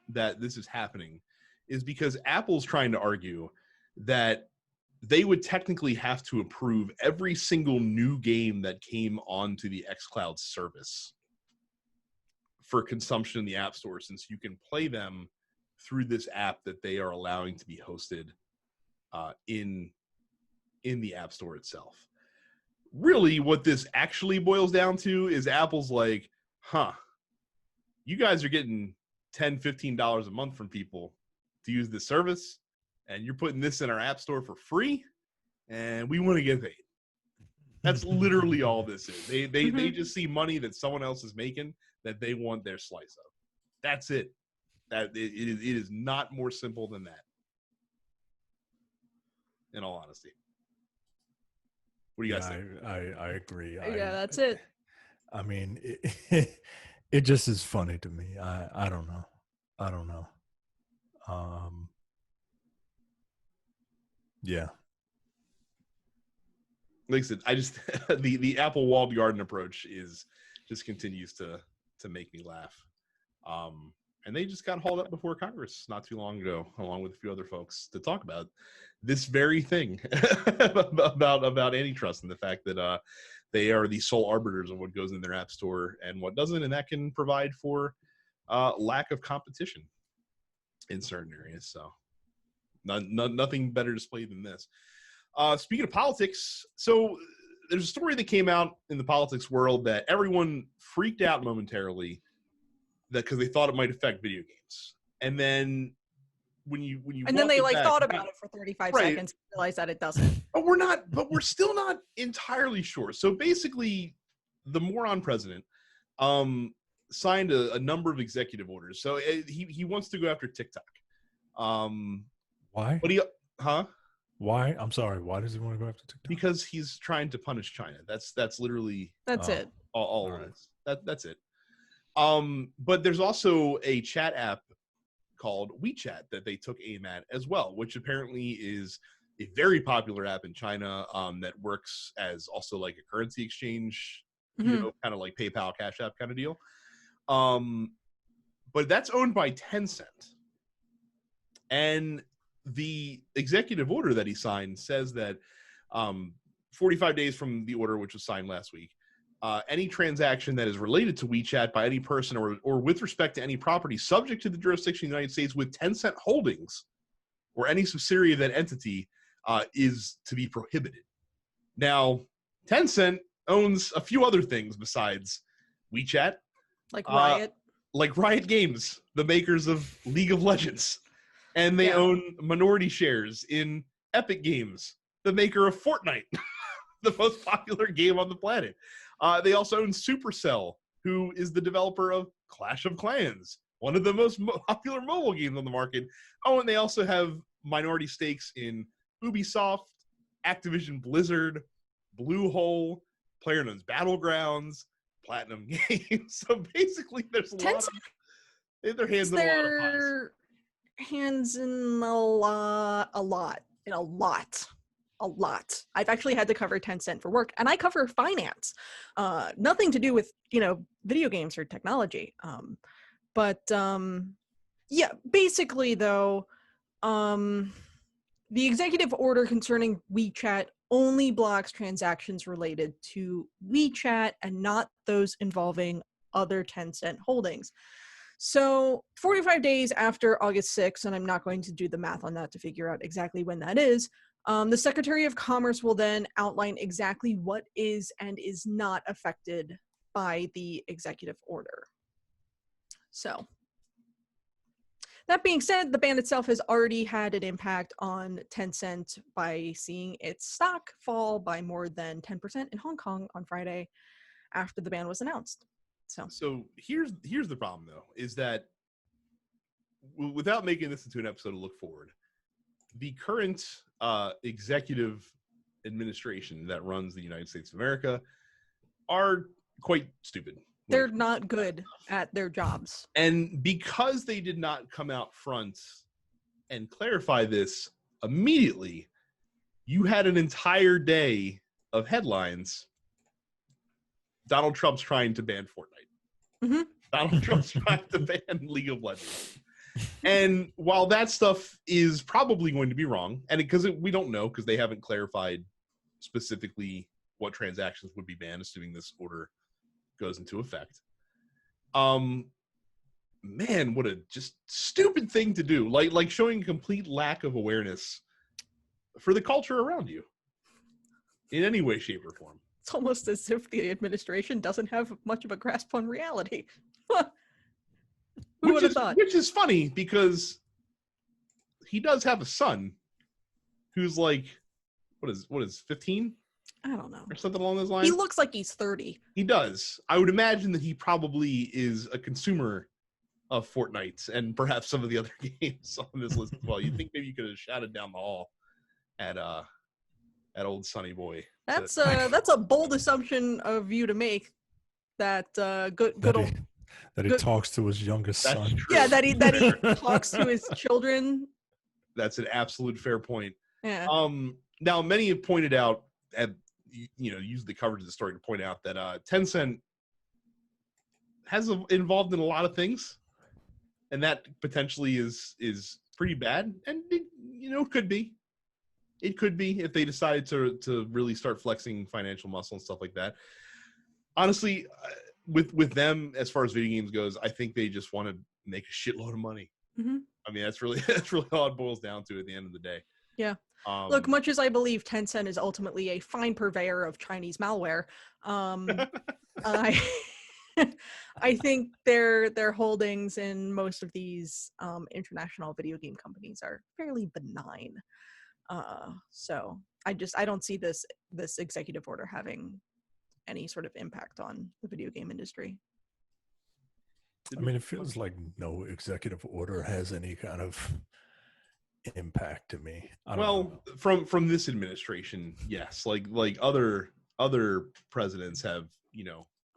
that this is happening is because Apple's trying to argue that they would technically have to approve every single new game that came onto the xCloud service for consumption in the App Store, since you can play them through this app that they are allowing to be hosted in the App Store itself. Really, what this actually boils down to is Apple's like, you guys are getting $10, $15 a month from people to use this service, and you're putting this in our App Store for free, and we want to get paid. That's literally all this is. They just see money that someone else is making that they want their slice of. That's it. It is not more simple than that, in all honesty. What do you guys think? I agree. Yeah, that's it. I mean, it just is funny to me. I don't know. Yeah. Like I said, I just the Apple walled garden approach just continues to make me laugh. And they just got hauled up before Congress not too long ago, along with a few other folks, to talk about this very thing about antitrust and the fact that they are the sole arbiters of what goes in their app store and what doesn't, and that can provide for lack of competition in certain areas. So nothing better displayed than this. Speaking of politics, so there's a story that came out in the politics world that everyone freaked out momentarily because they thought it might affect video games, and then when you and then they back, thought about it for 35 seconds and realized that it doesn't. But we're still not entirely sure. So basically, the moron president signed a number of executive orders. So he wants to go after TikTok. Why? But Why? I'm sorry. Why does he want to go after TikTok? Because he's trying to punish China. That's literally it. All of it. That's it. But there's also a chat app called WeChat that they took aim at as well, which apparently is a very popular app in China that works as also like a currency exchange, Mhm. kind of like PayPal, Cash App kind of deal. But that's owned by Tencent. And the executive order that he signed says that 45 days from the order, which was signed last week, any transaction that is related to WeChat by any person or with respect to any property subject to the jurisdiction of the United States with Tencent Holdings or any subsidiary of that entity is to be prohibited. Now, Tencent owns a few other things besides WeChat. Like Riot. Like Riot Games, the makers of League of Legends. And they own minority shares in Epic Games, the maker of Fortnite, the most popular game on the planet. They also own Supercell, who is the developer of Clash of Clans, one of the most popular mobile games on the market. Oh, and they also have minority stakes in Ubisoft, Activision Blizzard, Bluehole, PlayerUnknown's Battlegrounds, Platinum Games. So basically, there's a lot of their hands in a lot of pies. Hands in a lot. I've actually had to cover Tencent for work, and I cover finance. Nothing to do with video games or technology. But basically though, the executive order concerning WeChat only blocks transactions related to WeChat and not those involving other Tencent holdings. So 45 days after August 6th, and I'm not going to do the math on that to figure out exactly when that is, the Secretary of Commerce will then outline exactly what is and is not affected by the executive order. So, that being said, the ban itself has already had an impact on Tencent by seeing its stock fall by more than 10% in Hong Kong on Friday after the ban was announced. So here's the problem, though, is that without making this into an episode to look forward, the current executive administration that runs the United States of America are quite stupid. They're not good at their jobs. And because they did not come out front and clarify this immediately, you had an entire day of headlines. Donald Trump's trying to ban Fortnite. Mm-hmm. Donald Trump's trying to ban League of Legends. And while that stuff is probably going to be wrong, and because we don't know, because they haven't clarified specifically what transactions would be banned, assuming this order goes into effect. Man, what a just stupid thing to do. Like showing complete lack of awareness for the culture around you in any way, shape, or form. It's almost as if the administration doesn't have much of a grasp on reality. Who would have thought? Which is funny because he does have a son who's like, what is 15? I don't know. Or something along those lines. He looks like he's 30. He does. I would imagine that he probably is a consumer of Fortnite and perhaps some of the other games on this list as well. You'd think maybe you could have shouted down the hall at old Sonny Boy. That's a bold assumption of you to make. That he talks to his youngest son. True. Yeah, that he talks to his children. That's an absolute fair point. Yeah. Now many have pointed out, used the coverage of the story to point out that Tencent has involved in a lot of things, and that potentially is pretty bad. And it could be. It could be if they decided to really start flexing financial muscle and stuff like that. Honestly, with them, as far as video games goes, I think they just want to make a shitload of money. Mm-hmm. I mean, that's really all it boils down to at the end of the day. Yeah. Look, much as I believe Tencent is ultimately a fine purveyor of Chinese malware, I think their holdings in most of these international video game companies are fairly benign. So I don't see this executive order having any sort of impact on the video game industry. I mean, it feels like no executive order has any kind of impact to me. Well, from this administration, yes. Like other presidents have,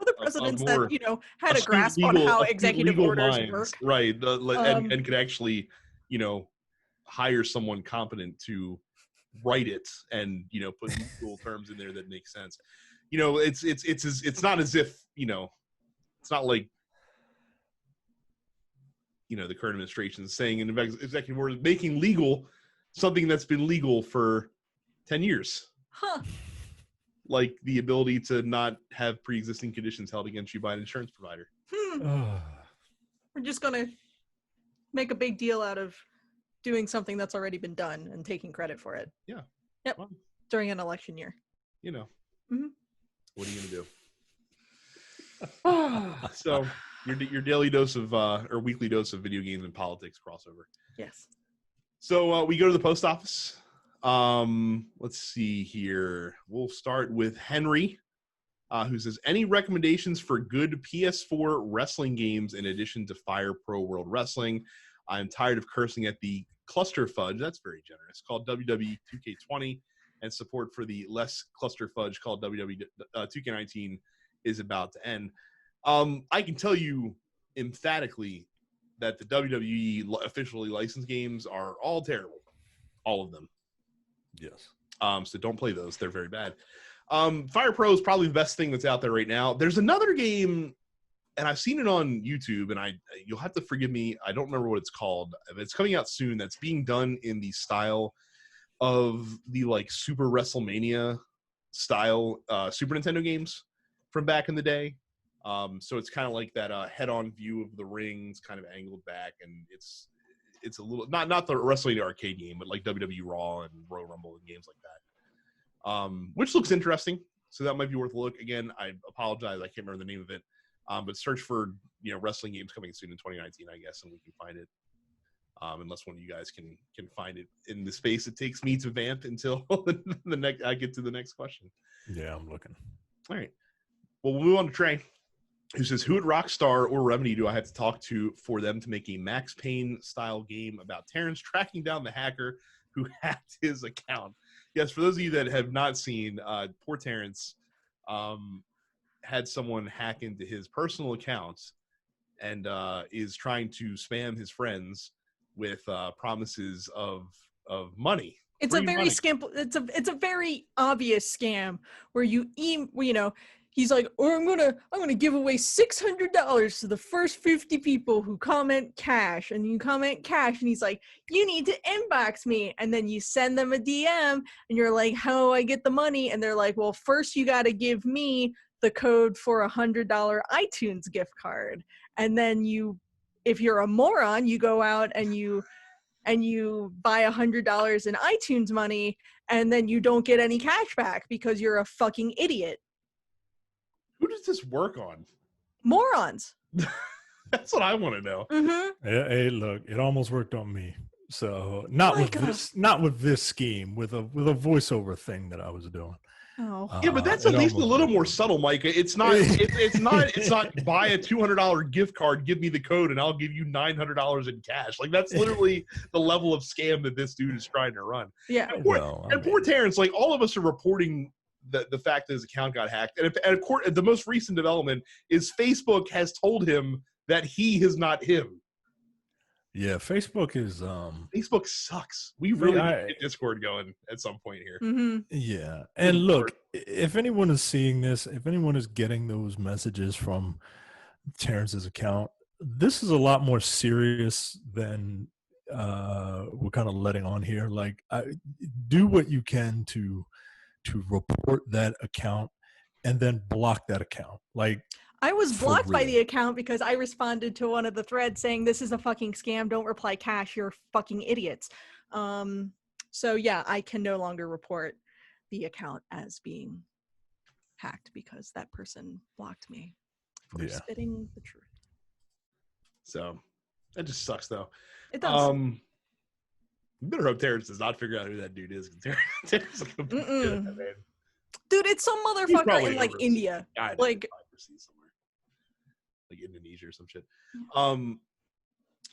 other presidents that had a grasp on how executive orders work, right? And could actually, hire someone competent to write it and put legal terms in there that make sense. It's not as if it's not like the current administration is saying in executive order making legal something that's been legal for 10 years. Huh. Like the ability to not have pre-existing conditions held against you by an insurance provider. We're just going to make a big deal out of doing something that's already been done and taking credit for it. Yeah. Yep. Well, during an election year. Mm-hmm. What are you going to do? So your daily dose of or weekly dose of video games and politics crossover. Yes. So we go to the post office. Let's see here. We'll start with Henry, who says, any recommendations for good PS4 wrestling games in addition to Fire Pro World Wrestling? I'm tired of cursing at the cluster fudge. That's very generous. Called WWE 2K20, and support for the less cluster fudge called WWE 2K19 is about to end. I can tell you emphatically that the WWE officially licensed games are all terrible. All of them. Yes. So don't play those. They're very bad. Fire Pro is probably the best thing that's out there right now. There's another game, and I've seen it on YouTube, and you'll have to forgive me. I don't remember what it's called. It's coming out soon. That's being done in the style of the Super WrestleMania style Super Nintendo games from back in the day. So it's kind of like that head-on view of the rings, kind of angled back, and it's a little not the WrestleMania arcade game, but like WWE Raw and Royal Rumble and games like that, which looks interesting. So that might be worth a look. Again, I apologize, I can't remember the name of it, but search for wrestling games coming soon in 2019, I guess, and we can find it. Unless one of you guys can find it in the space it takes me to vamp until I get to the next question. Yeah, I'm looking. All right. Well, we'll move on to Trey, who says, who at Rockstar or Remedy do I have to talk to for them to make a Max Payne style game about Terrence tracking down the hacker who hacked his account? Yes, for those of you that have not seen, poor Terrence had someone hack into his personal account and is trying to spam his friends with promises of money. It's a very it's a very obvious scam where he's like, or I'm gonna give away $600 to the first 50 people who comment cash, and you comment cash, and he's like, you need to inbox me, and then you send them a DM, and you're like, how do I get the money? And they're like, well, first you got to give me the code for $100 iTunes gift card, and then if you're a moron, you go out and you buy $100 in iTunes money, and then you don't get any cash back because you're a fucking idiot. Who does this work on? Morons. That's what I want to know. Mm-hmm. Hey, look, it almost worked on me. So not with this scheme, with a voiceover thing that I was doing. Oh. Yeah, but that's at least a little more subtle, Micah. It's not it's not buy a $200 gift card, give me the code, and I'll give you $900 in cash. Like, that's literally the level of scam that this dude is trying to run. Yeah. And poor Terrence, like, all of us are reporting the fact that his account got hacked. And of course, the most recent development is Facebook has told him that he is not him. Yeah, Facebook is Facebook sucks. We really need to get Discord going at some point here. Mm-hmm. Yeah. And look, if anyone is seeing this, if anyone is getting those messages from Terrence's account, this is a lot more serious than we're kind of letting on here. Like, do what you can to report that account and then block that account. Like, I was blocked by the account because I responded to one of the threads saying, this is a fucking scam. Don't reply cash. You're fucking idiots. So yeah, I can no longer report the account as being hacked because that person blocked me for spitting the truth. So that just sucks, though. It does. Better hope Terrence does not figure out who that dude is. Terrence is man. Dude, it's some motherfucker in like India. Like somewhere. Like Indonesia or some shit.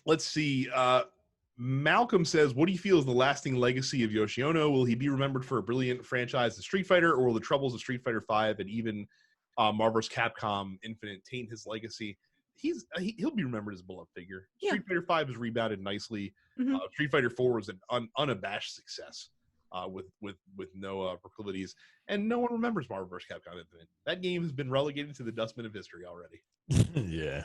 Let's see. Malcolm says, what do you feel is the lasting legacy of Yoshi Ono? Will he be remembered for a brilliant franchise of Street Fighter, or will the troubles of Street Fighter V and even Marvel's Capcom Infinite taint his legacy? He'll be remembered as a beloved figure. Yeah. Street Fighter V has rebounded nicely. Mm-hmm. Street Fighter 4 was an unabashed success. with no proclivities, and no one remembers Marvel vs. Capcom Infinite. That game has been relegated to the dustbin of history already. Yeah.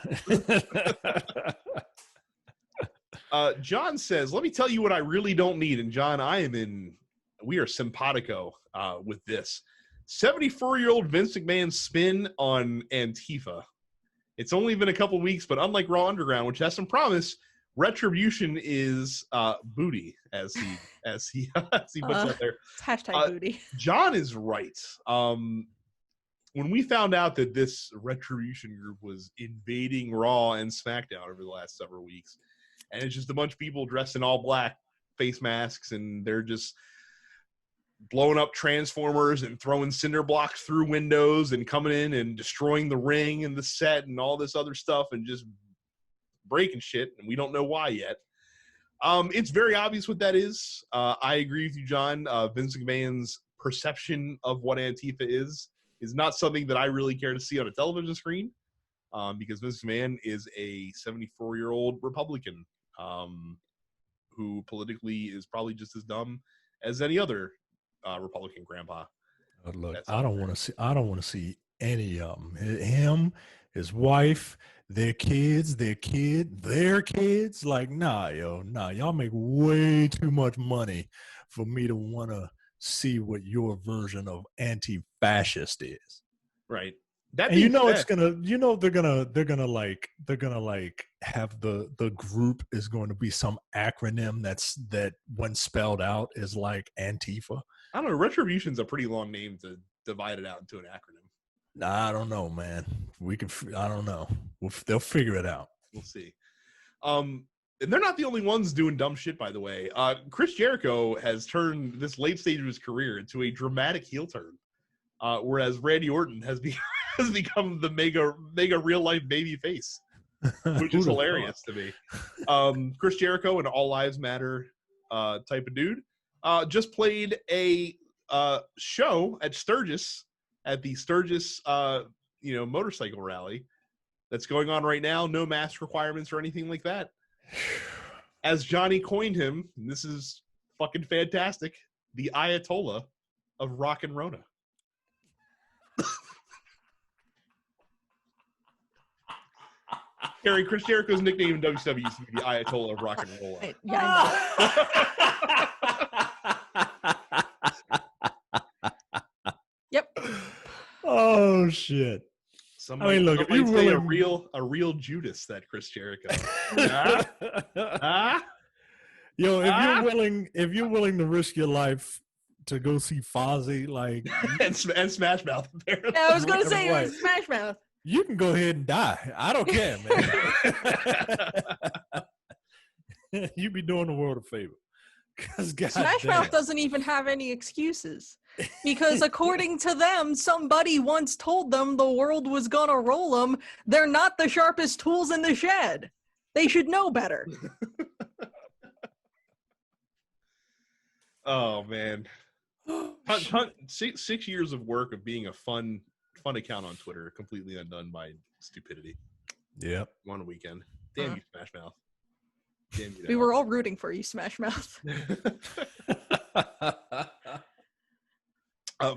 John says, "Let me tell you what I really don't need." And John, we are simpatico with this. 74-year-old Vince McMahon's spin on Antifa. It's only been a couple weeks, but unlike Raw Underground, which has some promise, Retribution is booty, as he puts it out there. It's hashtag booty. John is right. When we found out that this Retribution group was invading Raw and SmackDown over the last several weeks, and it's just a bunch of people dressed in all black face masks, and they're just blowing up transformers and throwing cinder blocks through windows and coming in and destroying the ring and the set and all this other stuff and just breaking shit, and we don't know why yet. It's very obvious what that is. I agree with you, John. Vince McMahon's perception of what Antifa is not something that I really care to see on a television screen, because Vince McMahon is a 74-year-old Republican who politically is probably just as dumb as any other Republican grandpa. Look, I don't want to see any of them. Him, his wife, their kids, their kids. Like, nah, y'all make way too much money for me to want to see what your version of anti-fascist is. Right. And they're gonna have the group is going to be some acronym that when spelled out is like Antifa. I don't know. Retribution's a pretty long name to divide it out into an acronym. Nah, I don't know, man. I don't know. They'll figure it out. We'll see. And they're not the only ones doing dumb shit, by the way. Chris Jericho has turned this late stage of his career into a dramatic heel turn, whereas Randy Orton has become the mega real life baby face, which is hilarious to me. Chris Jericho, an All Lives Matter type of dude, just played a show at Sturgis, at the Sturgis motorcycle rally that's going on right now. No mask requirements or anything like that. As Johnny coined him, and this is fucking fantastic, the Ayatollah of rock and Rona. Gary, Chris Jericho's nickname in WCW used to be the Ayatollah of rock and roll. Yep. Oh shit. Look, if you say a real Judas, that Chris Jericho. Yo, if you're willing to risk your life to go see Fozzy, like and Smash Mouth, apparently. Yeah, I was gonna say it was Smash Mouth. You can go ahead and die. I don't care, man. You be doing the world a favor. Smash Mouth doesn't even have any excuses. Because according to them, somebody once told them the world was gonna roll them. They're not the sharpest tools in the shed. They should know better. Oh, man. 6 years of work of being a fun account on Twitter, completely undone by stupidity. Yep. One weekend. Damn you, Smash Mouth. Damn you. We were all rooting for you, Smash Mouth.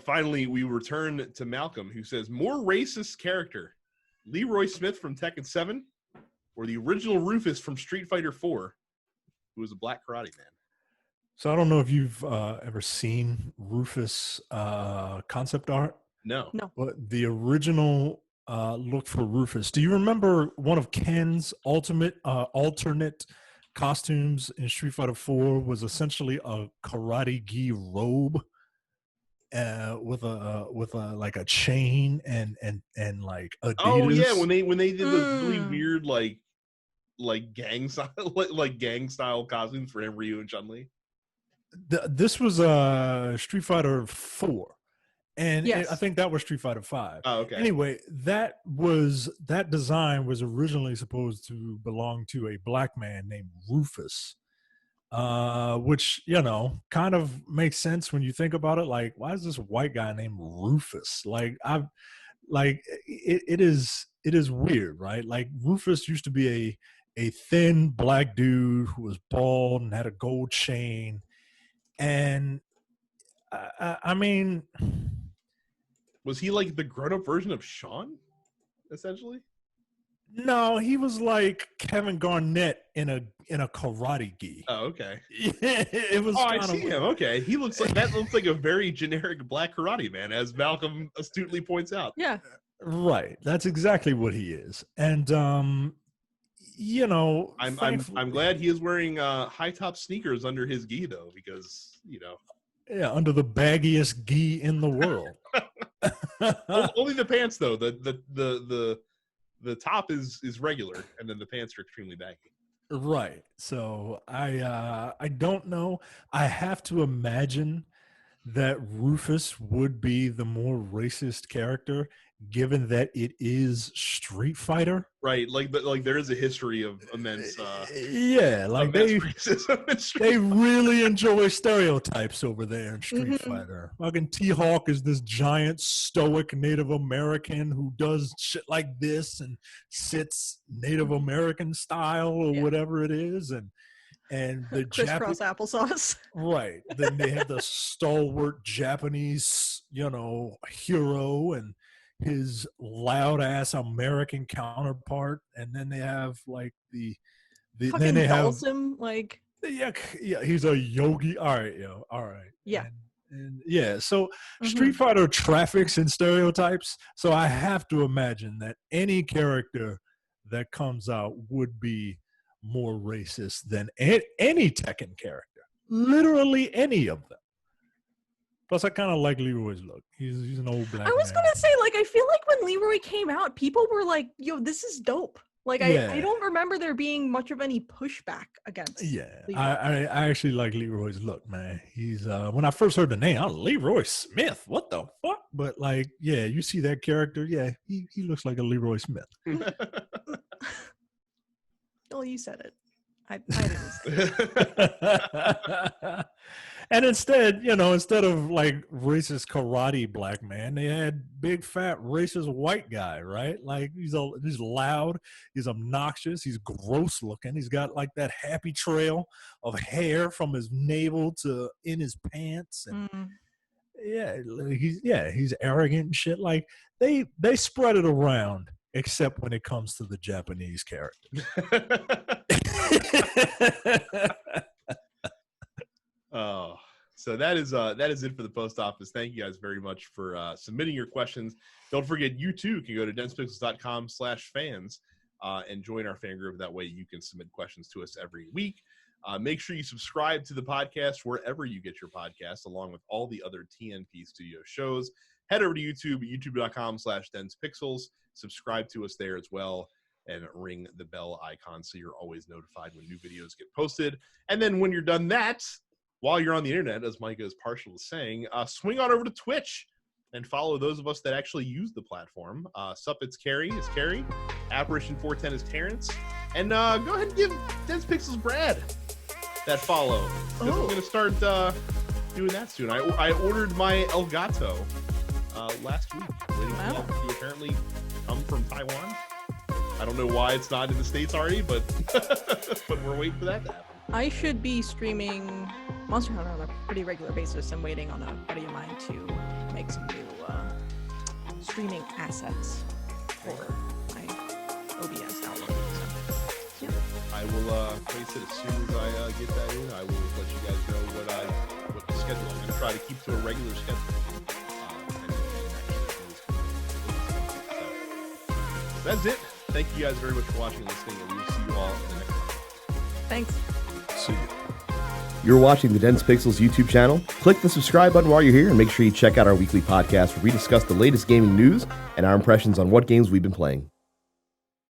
Finally, we return to Malcolm, who says, more racist character, Leroy Smith from Tekken 7 or the original Rufus from Street Fighter 4, who was a black karate man? So I don't know if you've ever seen Rufus concept art. No. But the original look for Rufus. Do you remember one of Ken's alternate costumes in Street Fighter 4 was essentially a karate gi robe with a like a chain and like Adidas. Oh yeah, when they did those really weird like gang style costumes for him, Ryu, and Chun-Li. This was Street Fighter 4. And yes. I think that was Street Fighter 5. Oh, okay. Anyway, that design was originally supposed to belong to a black man named Rufus, which, kind of makes sense when you think about it. Like, why is this white guy named Rufus? It is weird, right? Like, Rufus used to be a thin black dude who was bald and had a gold chain. And I mean, Was he like the grown-up version of Sean, essentially? no, he was like Kevin Garnett in a karate gi. Oh, okay. It was. I see him. Okay, he looks like that. Looks like a very generic black karate man, as Malcolm astutely points out. Yeah. Right. That's exactly what he is. And you know, I'm glad he is wearing high top sneakers under his gi though, because yeah, under the baggiest gi in the world. Only the pants though. The top is regular, and then the pants are extremely baggy. Right. So I don't know. I have to imagine that Rufus would be the more racist character, given that it is Street Fighter. Right. Like, but like there is a history of immense. Yeah, like they really enjoy stereotypes over there in Street Fighter. Fucking T-Hawk is this giant stoic Native American who does shit like this and sits Native American style or whatever it is, and the crisscross applesauce. Right. Then they have the stalwart Japanese, hero and his loud ass American counterpart, and then they have like the then they have like yeah, he's a yogi. All right, yeah. And yeah, so Street Fighter traffics in stereotypes. So I have to imagine that any character that comes out would be more racist than any Tekken character. Literally any of them. Plus, I kind of like Leroy's look. He's an old black I was man. gonna say, like, I feel like when Leroy came out, people were like, "Yo, this is dope." Like, I don't remember there being much of any pushback against. Yeah, Leroy. I actually like Leroy's look, man. He's when I first heard the name, I was Leroy Smith. What the fuck? But like, yeah, you see that character, yeah, he looks like a Leroy Smith. Oh, you said it. I didn't say it. And instead of like racist karate black man, they had big fat racist white guy, right? Like he's loud, he's obnoxious, he's gross looking. He's got like that happy trail of hair from his navel to in his pants, and he's arrogant and shit. Like they spread it around, except when it comes to the Japanese character. Oh, so that is it for the post office. Thank you guys very much for submitting your questions. Don't forget, you too can go to densepixels.com/fans and join our fan group. That way you can submit questions to us every week. Make sure you subscribe to the podcast wherever you get your podcasts, along with all the other TNP Studio shows. Head over to YouTube, youtube.com/densepixels. Subscribe to us there as well, and ring the bell icon so you're always notified when new videos get posted. And then when you're done that, while you're on the internet, as Micah is partial to saying, swing on over to Twitch and follow those of us that actually use the platform. Sup, it's Carrie is Carrie. Apparition 410 is Terrence. And go ahead and give Dense Pixels Brad that follow. Because I'm going to start doing that soon. I ordered my Elgato last week. Waiting for that to apparently come from Taiwan. I don't know why it's not in the States already, but but we're waiting for that to happen. I should be streaming Monster Hunter on a pretty regular basis. I'm waiting on a buddy of mine to make some new streaming assets for my OBS download. So, yeah. I will place it as soon as I get that in. I will let you guys know what the schedule. I'm going to try to keep to a regular schedule. That's it. Thank you guys very much for watching and listening, and we will see you all in the next one. Thanks. See you. You're watching the Dense Pixels YouTube channel. Click the subscribe button while you're here, and make sure you check out our weekly podcast where we discuss the latest gaming news and our impressions on what games we've been playing.